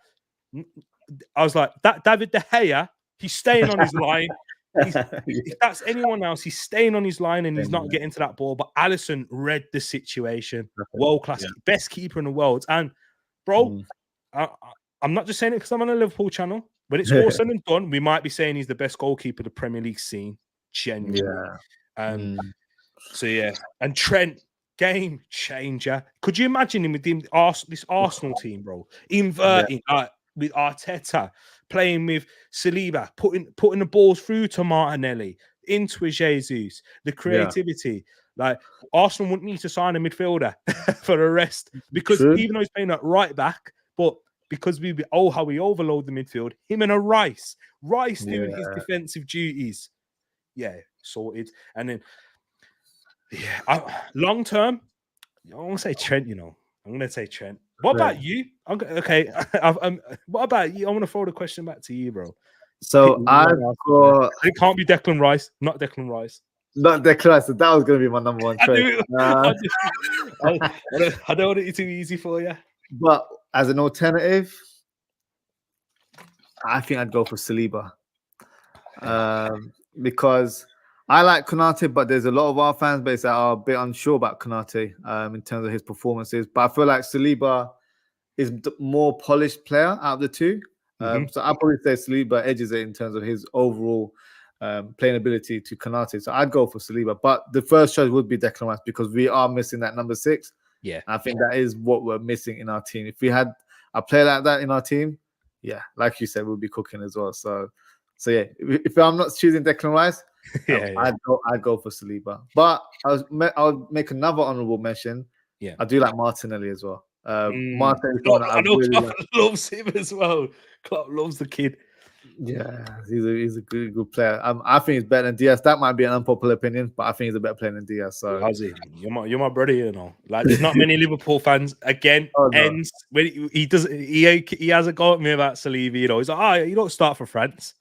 I was like, that David De Gea, he's staying on his line. If that's anyone else, he's staying on his line and he's not getting to that ball. But Alisson read the situation. World class, best keeper in the world. And bro, I'm not just saying it because I'm on a Liverpool channel. When it's all said and done, we might be saying he's the best goalkeeper the Premier League seen. Genuinely. So yeah, and Trent, game changer. Could you imagine him with this Arsenal team, bro? Inverting with Arteta, playing with Saliba, putting the balls through to Martinelli, into Jesus, the creativity. Like Arsenal wouldn't need to sign a midfielder for the rest, because even though he's playing at right back, but because how we overload the midfield, him and a Rice doing his defensive duties. Yeah, sorted. And then Yeah, long term, I want to say Trent. You know, I'm going to say Trent. What Right. about you? Okay, what about you? I want to throw the question back to you, bro. So I've got It can't be Declan Rice, not Declan Rice. not Declan. So that was going to be my number one I choice. do. I don't want it too easy for you. But as an alternative, I think I'd go for Saliba. Because I like Konate, but there's a lot of our fan base that are a bit unsure about Konate in terms of his performances. But I feel like Saliba is the more polished player out of the two. So I'll probably say Saliba edges it in terms of his overall playing ability to Konate. So I'd go for Saliba. But the first choice would be Declan Rice because we are missing that number 6. Yeah. I think that is what we're missing in our team. If we had a player like that in our team, yeah, like you said, we'll be cooking as well. So yeah, if I'm not choosing Declan Rice, I'd go for Saliba. But I'll make another honourable mention. Yeah, I do like Martinelli as well. Martinelli, I know Klopp loves him as well. Klopp loves the kid. Yeah, he's a good player. I think he's better than Diaz. That might be an unpopular opinion, but I think he's a better player than Diaz. So Ozzie, you're my brother, you know. Like there's not many Liverpool fans. Again, ends when he does. He has a go at me about Saliba. You know, he's like, "Oh, you don't start for France,"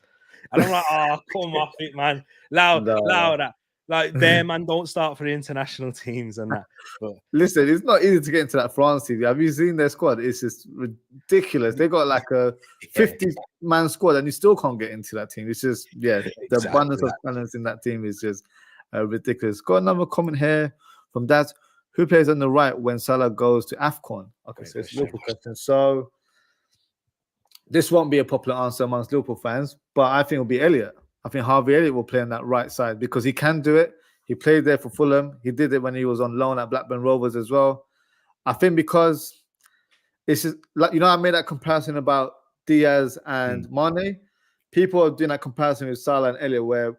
and I'm like, "Oh, come off it, man. Loud that." Like, their man don't start for the international teams and that. But listen, it's not easy to get into that France team. Have you seen their squad? It's just ridiculous. They got like a 50-man squad, and you still can't get into that team. It's just the abundance of talents in that team is just ridiculous. Got another comment here from Daz. Who plays on the right when Salah goes to AFCON? Okay, so it's a Liverpool question. So this won't be a popular answer amongst Liverpool fans, but I think it'll be Elliott. I think Harvey Elliott will play on that right side because he can do it. He played there for Fulham. He did it when he was on loan at Blackburn Rovers as well. I think because it's just, like, I made that comparison about Diaz and Mane. People are doing that comparison with Salah and Elliott, where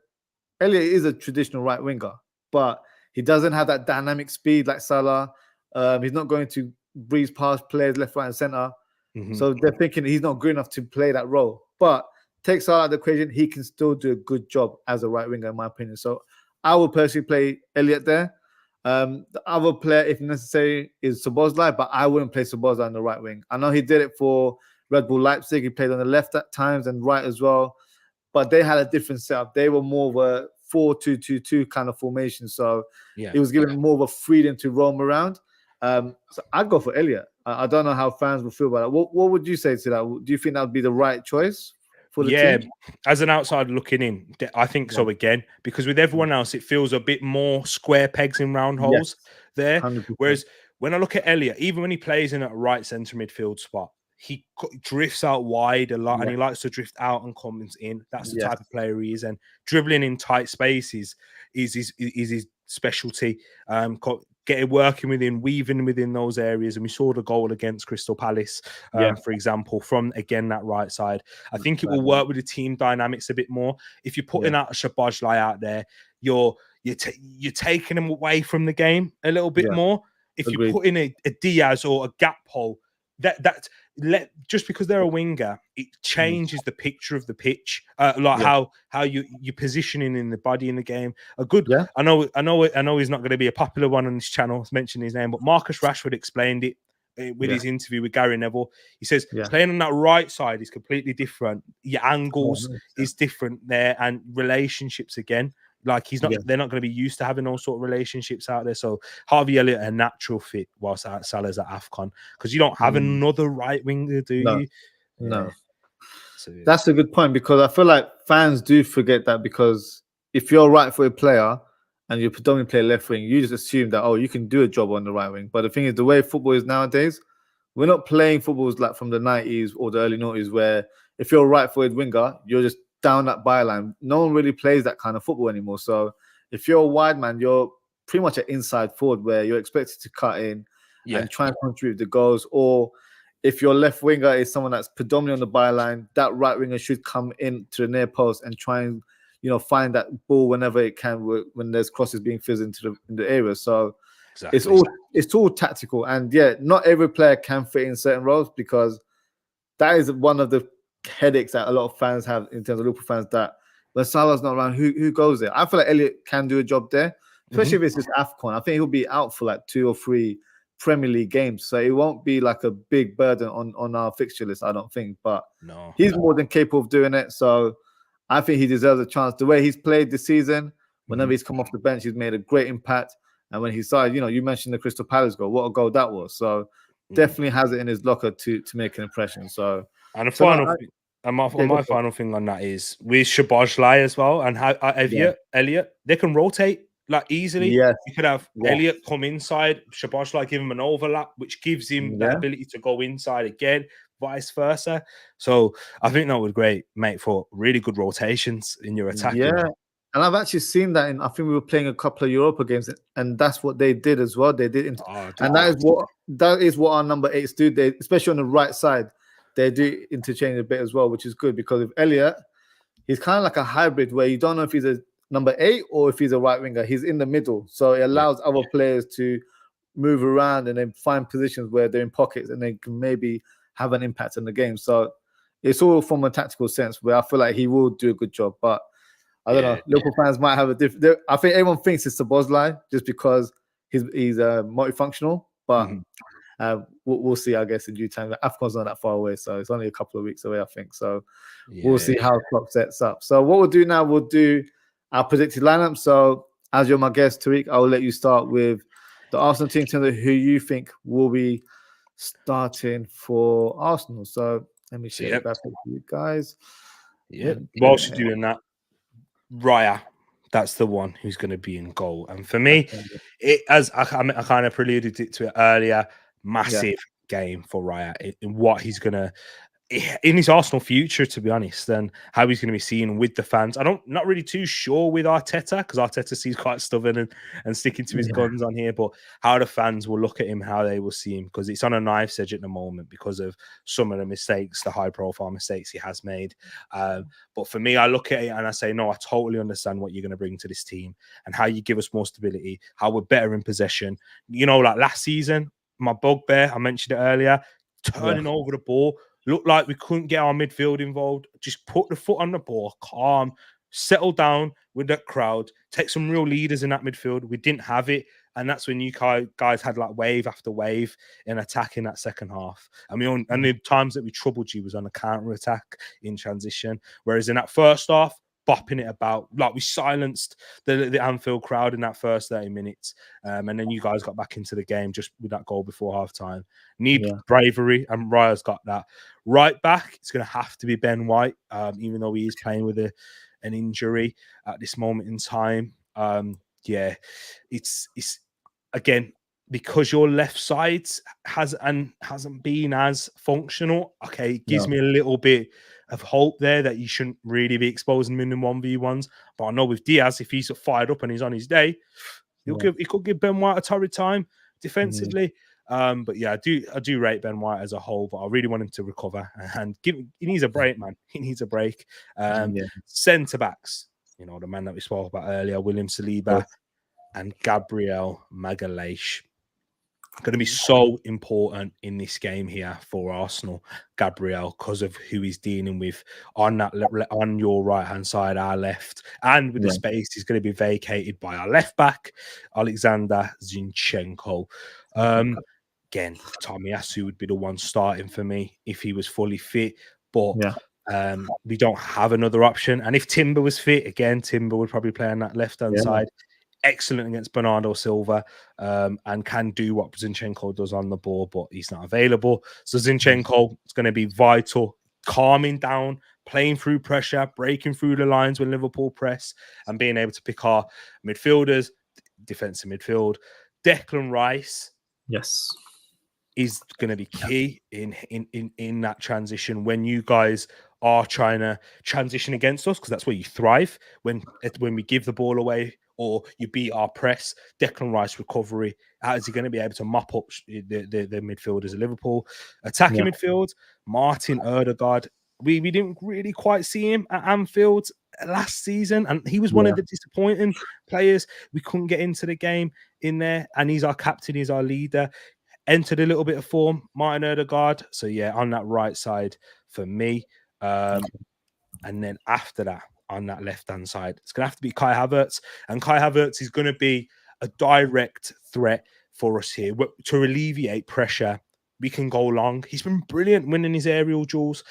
Elliott is a traditional right winger, but he doesn't have that dynamic speed like Salah. He's not going to breeze past players left, right, and center. So they're thinking he's not good enough to play that role. But take Salah out of the equation, he can still do a good job as a right winger, in my opinion. So I would personally play Elliott there. The other player, if necessary, is Szoboszlai, but I wouldn't play Szoboszlai on the right wing. I know he did it for Red Bull Leipzig. He played on the left at times and right as well, but they had a different setup. They were more of a 4-2-2-2 kind of formation, so it was given more of a freedom to roam around. So I'd go for Elliott. I don't know how fans will feel about it. What would you say to that? Do you think that would be the right choice? Team? As an outsider looking in, I think so again, because with everyone else, it feels a bit more square pegs in round holes there. 100%. Whereas when I look at Elliott, even when he plays in a right centre midfield spot, he drifts out wide a lot and he likes to drift out and comes in. That's the type of player he is. And dribbling in tight spaces is his specialty. Working weaving within those areas, and we saw the goal against Crystal Palace, for example, from again that right side. I think it will work with the team dynamics a bit more. If you're putting out a Szoboszlai out there, you're taking him away from the game a little bit more. If you put in a Diaz or a gap hole, just because they're a winger, it changes the picture of the pitch, how you're positioning in the body in the game. I know he's not going to be a popular one on this channel, mentioning his name, but Marcus Rashford explained it with his interview with Gary Neville. He says playing on that right side is completely different. Your angles is different there, and relationships again. Like they're not going to be used to having those sort of relationships out there. So Harvey Elliott a natural fit whilst Salah's at AFCON, because you don't have another right winger, do you? No. So, that's a good point, because I feel like fans do forget that, because if you're a right-footed player and you predominantly play left wing, you just assume that you can do a job on the right wing. But the thing is, the way football is nowadays, we're not playing footballs like from the 90s or the early 90s, where if you're a right-footed winger, you're just down that byline. No one really plays that kind of football anymore. So if you're a wide man, you're pretty much an inside forward, where you're expected to cut in and try and contribute the goals. Or if your left winger is someone that's predominantly on the byline, that right winger should come in to the near post and try and find that ball whenever it can, when there's crosses being fizzed into the area. So it's all tactical, and not every player can fit in certain roles, because that is one of the headaches that a lot of fans have in terms of Liverpool fans, that when Salah's not around, who goes there? I feel like Elliott can do a job there, especially if it's just AFCON. I think he'll be out for like 2 or 3 Premier League games, so it won't be like a big burden on our fixture list, I don't think. But No, he's more than capable of doing it, so I think he deserves a chance. The way he's played this season, whenever he's come off the bench, he's made a great impact. And when he started, you mentioned the Crystal Palace goal. What a goal that was! So definitely has it in his locker to make an impression. So, and a so final. My final thing on that is with Shabajlai as well, and how Elliot, they can rotate like easily. Yes. You could have Elliot come inside, Shabajlai give him an overlap, which gives him the ability to go inside again, vice versa. So I think that would great, mate, for really good rotations in your attack. Yeah. And I've actually seen that I think we were playing a couple of Europa games, and that's what they did as well. They did, and that is what our number 8s do. They, especially on the right side, they do interchange a bit as well, which is good because with Elliot, he's kind of like a hybrid where you don't know if he's a number 8 or if he's a right winger. He's in the middle, so it allows other players to move around and then find positions where they're in pockets and they can maybe have an impact on the game. So it's all from a tactical sense where I feel like he will do a good job. But I don't know, Liverpool fans might have a different. I think everyone thinks it's the Szoboszlai just because he's multifunctional, but we'll see, I guess, in due time. AFCON's not that far away, so it's only a couple of weeks away, I think. So we'll see how Klopp sets up. So what we'll do now, we'll do our predicted lineup. So as you're my guest, Tereak, I will let you start with the Arsenal team, tell me who you think will be starting for Arsenal. So let me share that with you guys. Yeah. Whilst you're doing that, Raya, that's the one who's going to be in goal. And for me, as I kind of preluded to it earlier, massive game for Raya in what he's going to, in his Arsenal future, to be honest, and how he's going to be seen with the fans. Not really too sure with Arteta, because Arteta seems quite stubborn and sticking to his guns on here, but how the fans will look at him, how they will see him, because it's on a knife's edge at the moment because of some of the mistakes, the high profile mistakes he has made. But for me, I look at it and I say, no, I totally understand what you're going to bring to this team and how you give us more stability, how we're better in possession. Like last season, my bugbear, I mentioned it earlier, turning over the ball, looked like we couldn't get our midfield involved. Just put the foot on the ball, calm, settle down with that crowd, take some real leaders in that midfield. We didn't have it. And that's when you guys had like wave after wave in attack in that second half. And the times that we troubled you was on a counter attack in transition. Whereas in that first half, bopping it about, like we silenced the Anfield crowd in that first 30 minutes. And then you guys got back into the game just with that goal before halftime. Need bravery, and Raya's got that. Right back, it's going to have to be Ben White, even though he is playing with an injury at this moment in time. It's again, because your left side hasn't been as functional. Okay, it gives me a little bit of hope there that you shouldn't really be exposing him in 1v1s. But I know with Diaz, if he's fired up and he's on his day, he could give Ben White a torrid time defensively. But yeah, I do rate Ben White as a whole, but I really want him to recover and he needs a break, man. He needs a break. Centre backs, the man that we spoke about earlier, William Saliba and Gabriel Magalhaes. Going to be so important in this game here for Arsenal, Gabriel, because of who he's dealing with on your right hand side, our left, and with the space he's going to be vacated by our left back, Alexander Zinchenko. Again, Tomiyasu would be the one starting for me if he was fully fit, but we don't have another option. And if Timber was fit, again, Timber would probably play on that left hand side. Excellent against Bernardo Silva, and can do what Zinchenko does on the ball, but he's not available. So Zinchenko is going to be vital, calming down, playing through pressure, breaking through the lines when Liverpool press, and being able to pick our midfielders, defensive midfield. Declan Rice, is going to be key in that transition when you guys are trying to transition against us, because that's where you thrive when we give the ball away or you beat our press. Declan Rice recovery, how is he going to be able to mop up the midfielders of Liverpool? Attacking midfield, Martin Odegaard. We didn't really quite see him at Anfield last season, and he was one of the disappointing players. We couldn't get into the game in there, and he's our captain, he's our leader. Entered a little bit of form, Martin Odegaard. So yeah, on that right side for me. And then after that, on that left-hand side, it's going to have to be Kai Havertz. And Kai Havertz is going to be a direct threat for us here to alleviate pressure. We can go long. He's been brilliant winning his aerial duels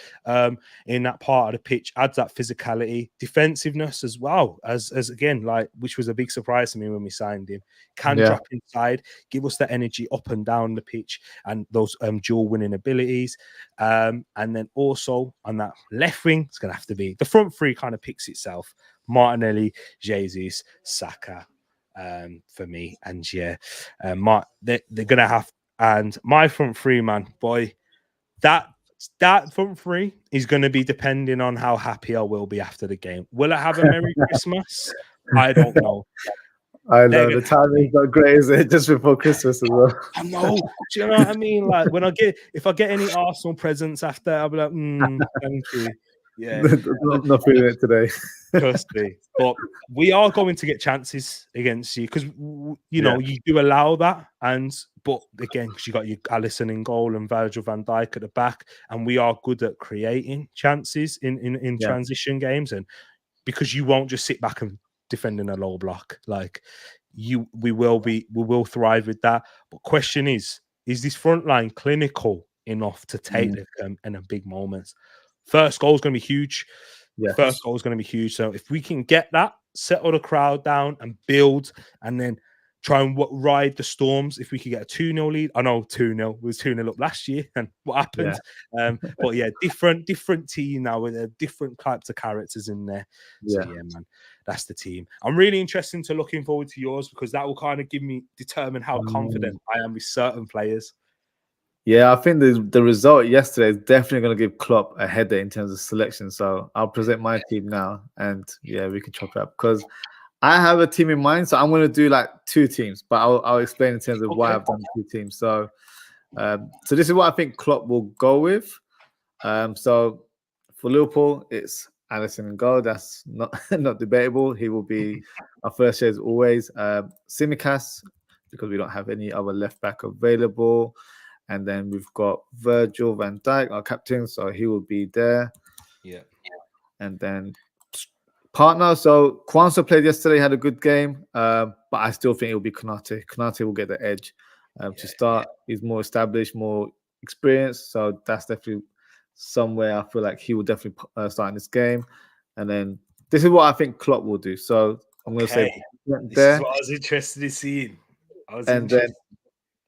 in that part of the pitch. Adds that physicality, defensive-ness as well as again, like, which was a big surprise to me when we signed him. Can drop inside, give us that energy up and down the pitch and those dual winning abilities. And then also on that left wing, it's going to have to be the front three. Kind of picks itself: Martinelli, Jesus, Saka. For me, and they're gonna have. And my front three, man, boy, that front three is going to be depending on how happy I will be after the game. Will I have a Merry Christmas? I don't know. I know the timing's not great, is it? Just before Christmas as well. I know. Do you know what I mean? Like, if I get any Arsenal presents after, I'll be like, thank you. Yeah, not feeling it today. Trust me. But we are going to get chances against you because you know you do allow that, but again, because you got your Alisson in goal and Virgil van Dijk at the back, and we are good at creating chances in transition games, and because you won't just sit back and defend in a low block, like we will thrive with that. But question is this front line clinical enough to take them in a big moments? First goal is going to be huge. Yes. First goal is going to be huge. So if we can get that, settle the crowd down and build, and then try and ride the storms. If we could get a 2-0 lead, I know 2-0 was 2-0 up last year, and what happened? Yeah. But yeah, different team now with different types of characters in there. So yeah, man, that's the team. I'm really interested to looking forward to yours because that will kind of determine how confident I am with certain players. Yeah, I think the result yesterday is definitely going to give Klopp a headache in terms of selection. So I'll present my team now, and yeah, we can chop it up because I have a team in mind. So I'm going to do like 2 teams, but I'll explain in terms of why I've done 2 teams. So, so this is what I think Klopp will go with. So for Liverpool, it's Alisson in goal. That's not debatable. He will be our first choice always. Tsimikas, because we don't have any other left back available. And then we've got Virgil van Dijk, our captain, so he will be there. Yeah. And then partner, so Kwanzaa played yesterday, had a good game, but I still think it will be Konate. Konate will get the edge to start. He's more established, more experienced, so that's definitely somewhere I feel like he will definitely start in this game. And then this is what I think Klopp will do. So I'm going to say there. This is what I was interested in seeing. Then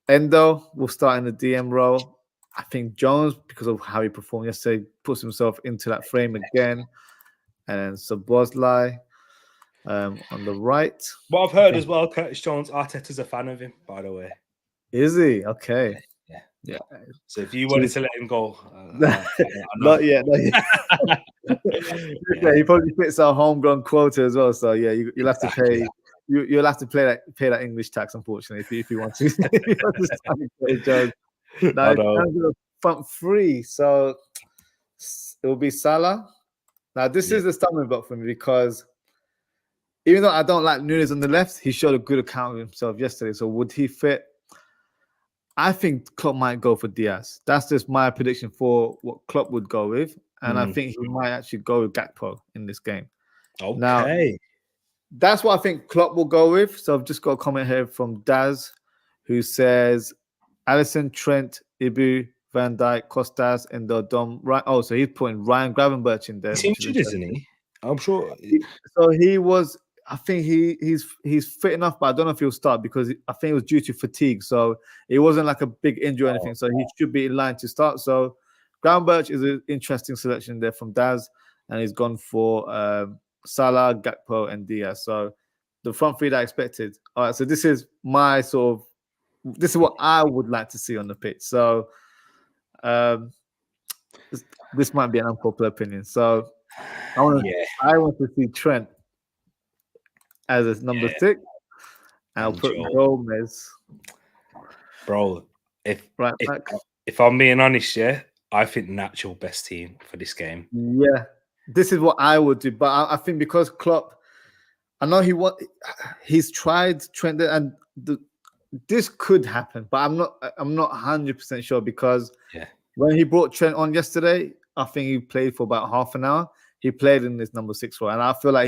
Endo will start in the DM role. I think Jones, because of how he performed yesterday, puts himself into that frame again. And then Szoboszlai on the right. What I've heard as well, Curtis Jones, Arteta's a fan of him, by the way. Is he? Okay. Yeah. So if you wanted to let him go, not yet. Yeah, he probably fits our homegrown quota as well. So yeah, you'll have to pay. You'll have to pay that English tax, unfortunately, if you want to. Now, front 3, so it will be Salah. Now this is the stumbling block for me because even though I don't like Nunes on the left, he showed a good account of himself yesterday. So would he fit? I think Klopp might go for Diaz. That's just my prediction for what Klopp would go with, and I think he might actually go with Gakpo in this game. Okay. Now, that's what I think Klopp will go with. So I've just got a comment here from Daz, who says Alisson, Trent, Ibu, Van Dijk, Costas, and Dom. Right. Oh, so he's putting Ryan Gravenberch in there. He's injured, isn't he? I'm sure. So he was. I think he's fit enough, but I don't know if he'll start because I think it was due to fatigue. So it wasn't like a big injury or anything. So he should be in line to start. So Gravenberch is an interesting selection there from Daz, and he's gone for Salah, Gakpo, and Diaz. So the front 3 that I expected. All right, so this is my this is what I would like to see on the pitch. So this might be an unpopular opinion. So I want to see Trent as a number 6. I'll put Gomez. Bro, if I'm being honest, I think Nacho best team for this game. Yeah, this is what I would do. But I think because Klopp, I know he's tried Trent, and this could happen, but I'm not 100% sure because when he brought Trent on yesterday, I think he played for about half an hour. He played in this number 6 role, and I feel like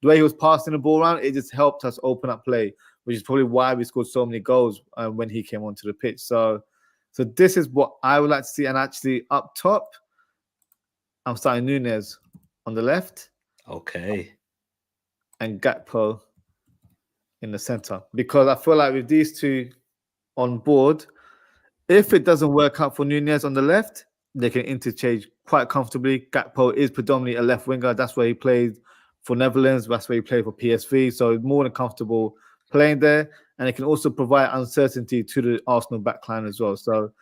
the way he was passing the ball around, it just helped us open up play. which is probably why we scored so many goals when he came onto the pitch. So this is what I would like to see. And actually, up top, I'm starting Nunez on the left. Okay. And Gakpo in the center, because I feel like with these two on board, if it doesn't work out for Nunez on the left, they can interchange quite comfortably. Gakpo is predominantly a left winger. That's where he played for Netherlands. That's where he played for PSV. So more than comfortable playing there. And it can also provide uncertainty to the Arsenal backline as well. So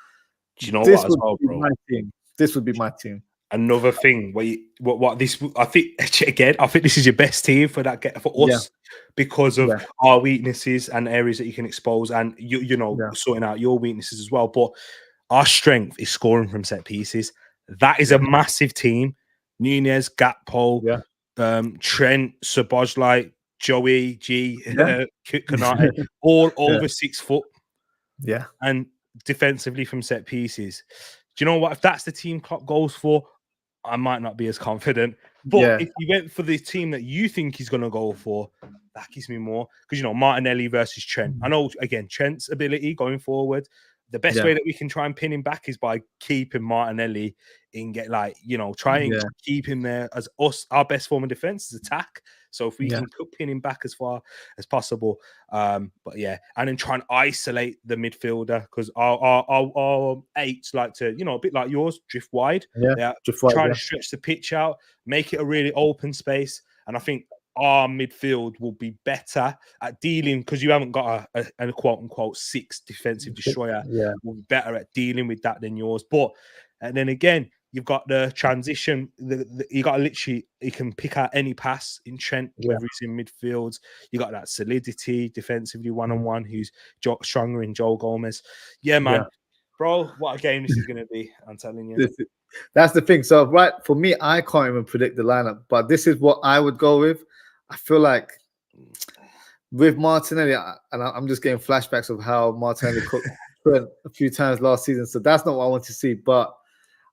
do you know what as well, bro? My team. This would be my team. Another thing, what this, I think again, I think this is your best team for that for us because of our weaknesses and areas that you can expose, and you know sorting out your weaknesses as well. But our strength is scoring from set pieces. That is a massive team. Nunez, Gakpo, Trent, Szoboszlai, Joey G, Konate, all over 6 foot. Yeah, and defensively from set pieces. Do you know what? If that's the team Klopp goes for, I might not be as confident. But if you went for the team that you think he's going to go for, that gives me more. Because, you know, Martinelli versus Trent. I know, again, Trent's ability going forward, the best way that we can try and pin him back is by keeping Martinelli in, get like, you know, try and keep him there as us. Our best form of defense is attack. So if we can pin him back as far as possible, but yeah, and then try and isolate the midfielder, because our eights like to, you know, a bit like yours, drift wide. Try to stretch the pitch out, make it a really open space, and I think our midfield will be better at dealing, because you haven't got a quote unquote 6 defensive destroyer. Will be better at dealing with that than yours. But and then again, you've got the transition. You got to literally, you can pick out any pass in Trent, whether he's in midfield. You got that solidity defensively, one-on-one, who's stronger in Joel Gomez. Yeah, man. Bro, what a game this is going to be, I'm telling you. That's the thing. So, right, for me, I can't even predict the lineup, but this is what I would go with. I feel like with Martinelli, and I'm just getting flashbacks of how Martinelli cooked Trent a few times last season. So that's not what I want to see. But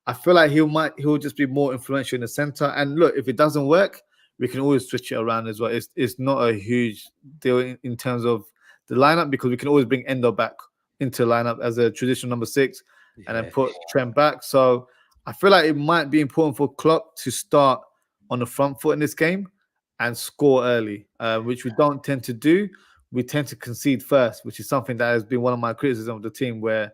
I feel like he'll just be more influential in the center. And look, if it doesn't work, we can always switch it around as well. It's not a huge deal in terms of the lineup, because we can always bring Endo back into the lineup as a traditional number 6 and then put Trent back. So I feel like it might be important for Klopp to start on the front foot in this game and score early, which we don't tend to do. We tend to concede first, which is something that has been one of my criticisms of the team, where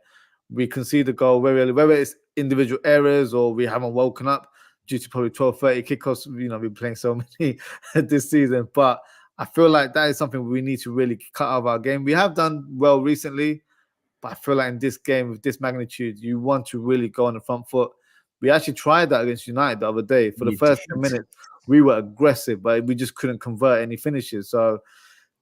we concede the goal very early, whether it's individual errors or we haven't woken up due to probably 12-30 kickoffs. You know, we've been playing so many this season. But I feel like that is something we need to really cut out of our game. We have done well recently, but I feel like in this game with this magnitude, you want to really go on the front foot. We actually tried that against United the other day. For the first 10 minutes, we were aggressive, but we just couldn't convert any finishes. So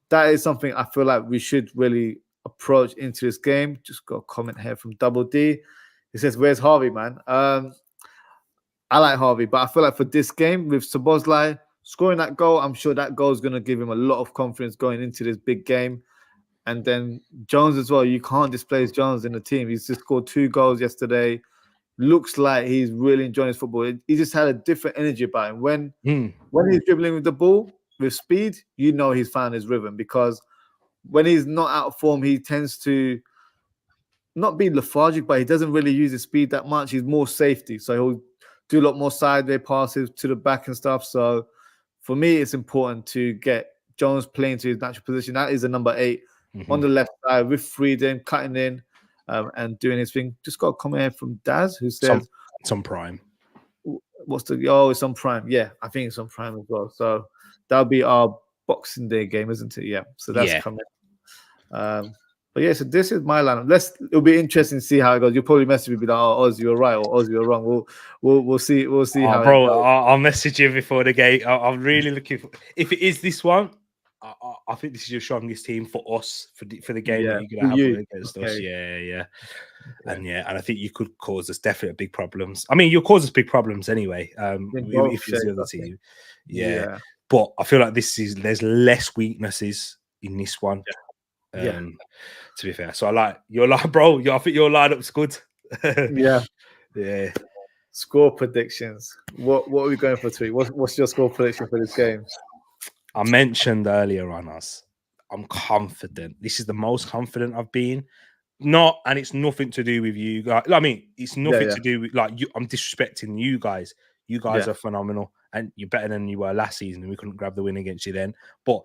that is something I feel like we should really approach into this game. Just got a comment here from Double D. He says, "Where's Harvey, man?" I like Harvey, but I feel like for this game with Szoboszlai scoring that goal, I'm sure that goal is going to give him a lot of confidence going into this big game. And then Jones as well. You can't displace Jones in the team. He's just scored 2 goals yesterday. Looks like he's really enjoying his football. He just had a different energy about him. When he's dribbling with the ball with speed, you know he's found his rhythm, because when he's not out of form, he tends to not be lethargic, but he doesn't really use his speed that much. He's more safety. So he'll do a lot more sideways passes to the back and stuff. So for me, it's important to get Jones playing to his natural position. That is a number 8 on the left side with freedom, cutting in and doing his thing. Just got a comment here from Daz, who says, some prime. What's the it's on Prime? Yeah, I think it's on Prime as well. So that'll be our Boxing Day game, isn't it? Yeah. So that's coming. But yeah, so this is my lineup. It'll be interesting to see how it goes. You'll probably message me, be like, "Oh, Ozzie, you're right," or "Ozzie, you're wrong." We'll see. We'll see how. Bro, I'll message you before the game. I'm really looking for. If it is this one, I think this is your strongest team for us for the game that you're gonna have against us. Yeah. And I think you could cause us definite big problems. I mean, you'll cause us big problems anyway. If it's the other team, But I feel like there's less weaknesses in this one. To be fair, so I like your line, bro. I think your lineup's good. Yeah. Score predictions. What are we going for, Tweet? What's your score prediction for this game? I mentioned earlier on us. I'm confident. This is the most confident I've been. Not, and it's nothing to do with you guys. I mean, it's nothing to do with like you. I'm disrespecting you guys. You guys are phenomenal, and you're better than you were last season. And we couldn't grab the win against you then. But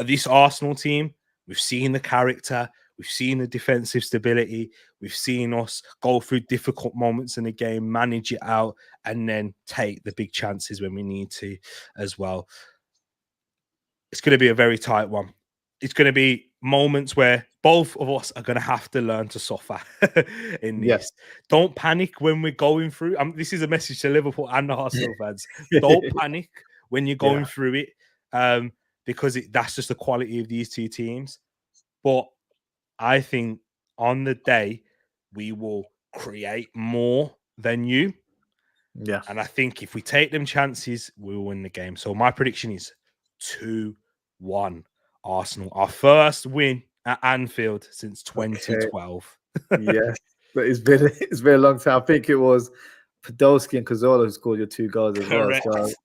this Arsenal team, we've seen the character, we've seen the defensive stability, we've seen us go through difficult moments in the game, manage it out, and then take the big chances when we need to as well. It's going to be a very tight one. It's going to be moments where both of us are going to have to learn to suffer in this. Don't panic when we're going through. This is a message to Liverpool and the Arsenal fans. Don't panic when you're going through it, because that's just the quality of these two teams. But I think on the day, we will create more than you. Yeah. And I think if we take them chances, we'll win the game. So my prediction is 2-1 Arsenal. Our first win at Anfield since 2012. Yes, but it's been a long time. I think it was Podolski and Cazorla who scored your 2 goals as Correct. well. So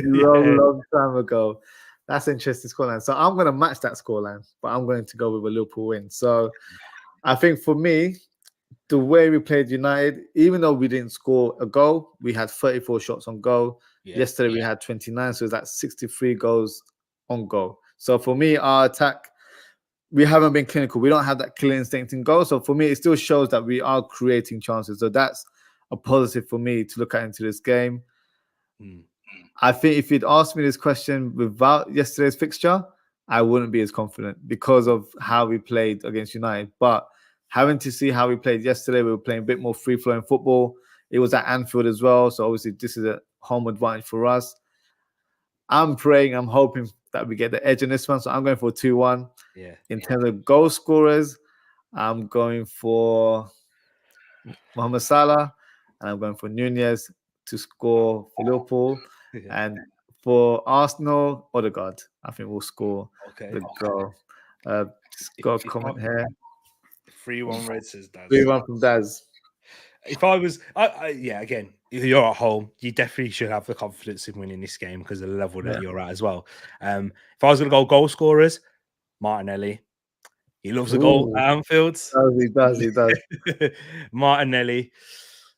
long time ago. That's interesting scoreline. So I'm going to match that scoreline, but I'm going to go with a Liverpool win. So I think for me, the way we played United, even though we didn't score a goal, we had 34 shots on goal. Yesterday we had 29, so that's 63 goals on goal. So for me, our attack, we haven't been clinical. We don't have that clear instinct in goal. So for me, it still shows that we are creating chances. So that's a positive for me to look at into this game. I think if you'd asked me this question without yesterday's fixture, I wouldn't be as confident because of how we played against United. But having to see how we played yesterday, we were playing a bit more free-flowing football. It was at Anfield as well. So obviously this is a home advantage for us. I'm praying, I'm hoping that we get the edge in this one. So I'm going for 2-1. Yeah. In terms of goal scorers, I'm going for Mohamed Salah and I'm going for Nunez to score for Liverpool. And for Arsenal, Odegaard, I think we'll score the goal. Just got a comment here. 3-1 Red says Daz. 3-1 from Daz. If I was, again, if you're at home, you definitely should have the confidence in winning this game because of the level that you're at as well. If I was going to go goal scorers, Martinelli. He loves a goal at Anfield. He does. Martinelli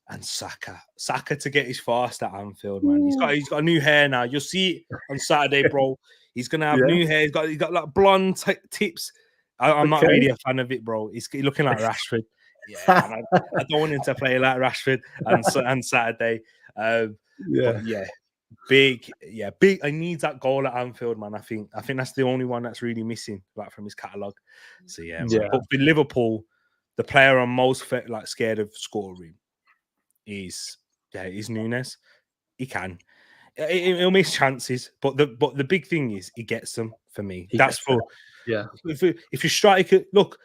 and Saka. Saka to get his fast at Anfield, man. He's got a new hair now. You'll see it on Saturday, bro. He's gonna have new hair. He's got like blonde tips. I'm not really a fan of it, bro. He's looking like Rashford. Yeah, I don't want him to play like Rashford on Saturday. Big. I need that goal at Anfield, man. I think that's the only one that's really missing, like from his catalogue. So But for Liverpool, the player I'm most scared of scoring is Nunez. He can. He'll miss chances, but the big thing is he gets them for me. If you striker, look,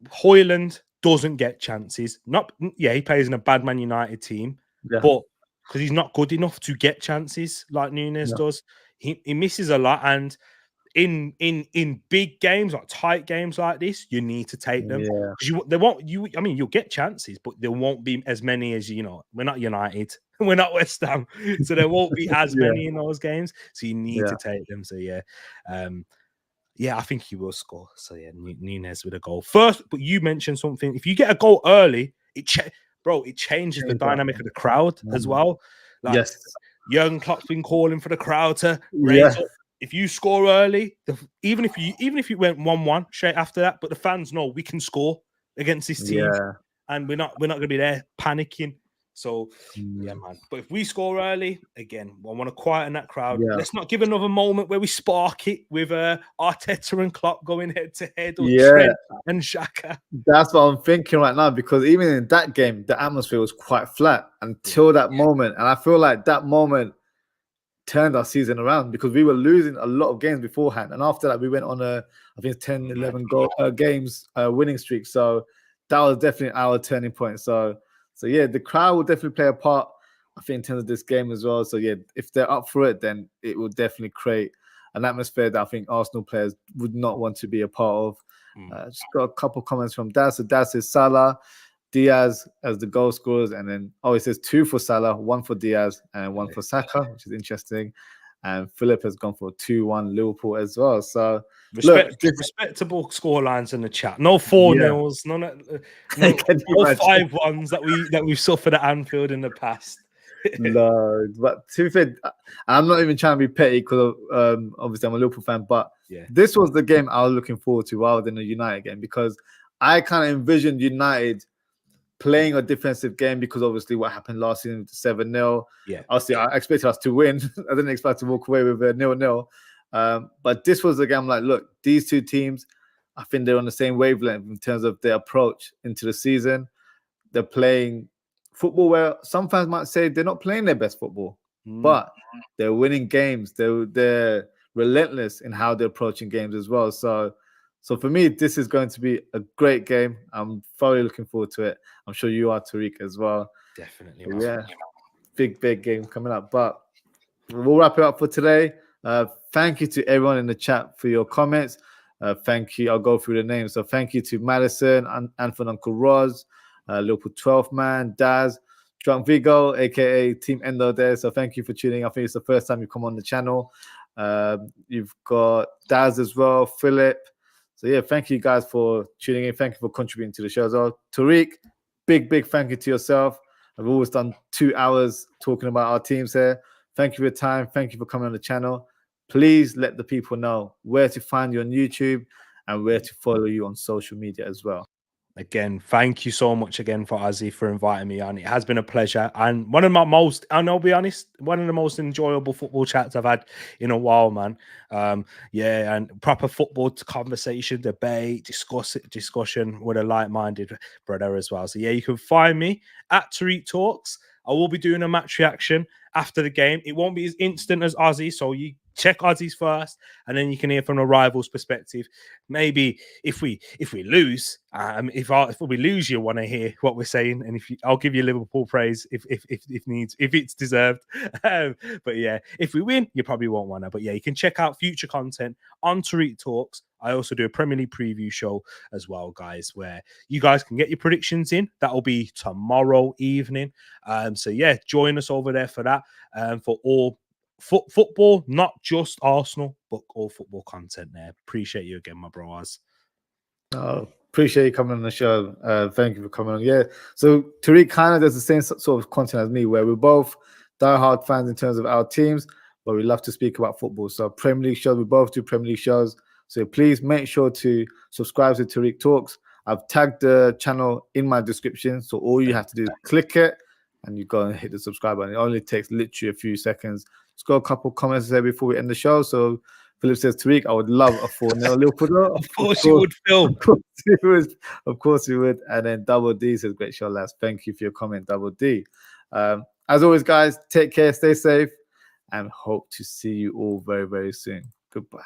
Højlund doesn't get chances. He plays in a bad Man United team, but because he's not good enough to get chances like Nunez does, he misses a lot. And in big games, like tight games like this, you need to take them because you'll get chances, but there won't be as many as we're not United, we're not West Ham, so there won't be as many in those games. So you need to take them. So I think he will score. So Nunez with a goal first. But you mentioned something. If you get a goal early, it changes the dynamic of the crowd as well. Jurgen Klopp's been calling for the crowd to raise up. If you score early, even if you went 1-1 straight after that, but the fans know we can score against this team, and we're not going to be there panicking. So man. But if we score early, again, I want to quieten that crowd. Let's not give another moment where we spark it with Arteta and Klopp going head to head, or Trent and Xhaka. That's what I'm thinking right now, because even in that game, the atmosphere was quite flat until that moment, and I feel like that moment turned our season around because we were losing a lot of games beforehand, and after that we went on a 10-11 games winning streak. So that was definitely our turning point. So the crowd will definitely play a part, I think, in terms of this game as well. So if they're up for it, then it will definitely create an atmosphere that I think Arsenal players would not want to be a part of. Just got a couple comments from Daz. So Daz says Salah, Diaz as the goal scorers, and then it says 2 for Salah, 1 for Diaz, and 1 for Saka, which is interesting. And Philip has gone for 2-1 Liverpool as well. So Respectable score lines in the chat. No 4-0s, no 5-1s that we've suffered at Anfield in the past. No, but to be fair, I'm not even trying to be petty because obviously I'm a Liverpool fan, but this was the game I was looking forward to rather than a United game, because I kind of envisioned United playing a defensive game, because obviously what happened last season with 7-0. Obviously I expected us to win. I didn't expect to walk away with a 0-0. But this was the game like, look, these two teams, I think they're on the same wavelength in terms of their approach into the season. They're playing football where some fans might say they're not playing their best football, but they're winning games. They're relentless in how they're approaching games as well. So for me, this is going to be a great game. I'm thoroughly looking forward to it. I'm sure you are, Tereak, as well. Definitely. Yeah, big game coming up. But we'll wrap it up for today. Thank you to everyone in the chat for your comments. Thank you. I'll go through the names. So thank you to Madison, Anthony, Uncle Roz, Liverpool 12th man, Daz, Drunk Vigo, aka Team Endo there. So thank you for tuning in. I think it's the first time you come on the channel. You've got Daz as well, Philip. So yeah, thank you guys for tuning in. Thank you for contributing to the show as well. Tereak, big thank you to yourself. I've always done 2 hours talking about our teams here. Thank you for your time. Thank you for coming on the channel. Please let the people know where to find you on YouTube and where to follow you on social media as well. Again, thank you so much again for Ozzie for inviting me on. It has been a pleasure, and one of my most, and I'll be honest, one of the most enjoyable football chats I've had in a while, man. Yeah, and proper football conversation, debate, discussion with a like-minded brother as well. So yeah, you can find me at Tereak Talks. I will be doing a match reaction after the game. It won't be as instant as Ozzie, so you check Ozzie's first, and then you can hear from a rival's perspective. Maybe if we lose, if we lose, you want to hear what we're saying, and I'll give you Liverpool praise if it's deserved. But yeah, if we win, you probably won't want to. But yeah, you can check out future content on Tereak Talks. I also do a Premier League preview show as well, guys, where you guys can get your predictions in. That will be tomorrow evening. So yeah, join us over there for that. For all football, not just Arsenal, but all football content there. Appreciate you again, my bros. Oh, appreciate you coming on the show. Thank you for coming on. Yeah, so Tereak kind of does the same sort of content as me, where we're both diehard fans in terms of our teams, but we love to speak about football. So Premier League shows, we both do Premier League shows. So please make sure to subscribe to Tereak Talks. I've tagged the channel in my description, so all you have to do is click it and you go and hit the subscribe button. It only takes literally a few seconds. Just got a couple comments there before we end the show. So Philip says, Tereak, I would love a 4-0 Liverpool. Of course you would, Phil. Of course you would. And then Double D says, great show, lads. Thank you for your comment, Double D. As always, guys, take care, stay safe, and hope to see you all very, very soon. Goodbye.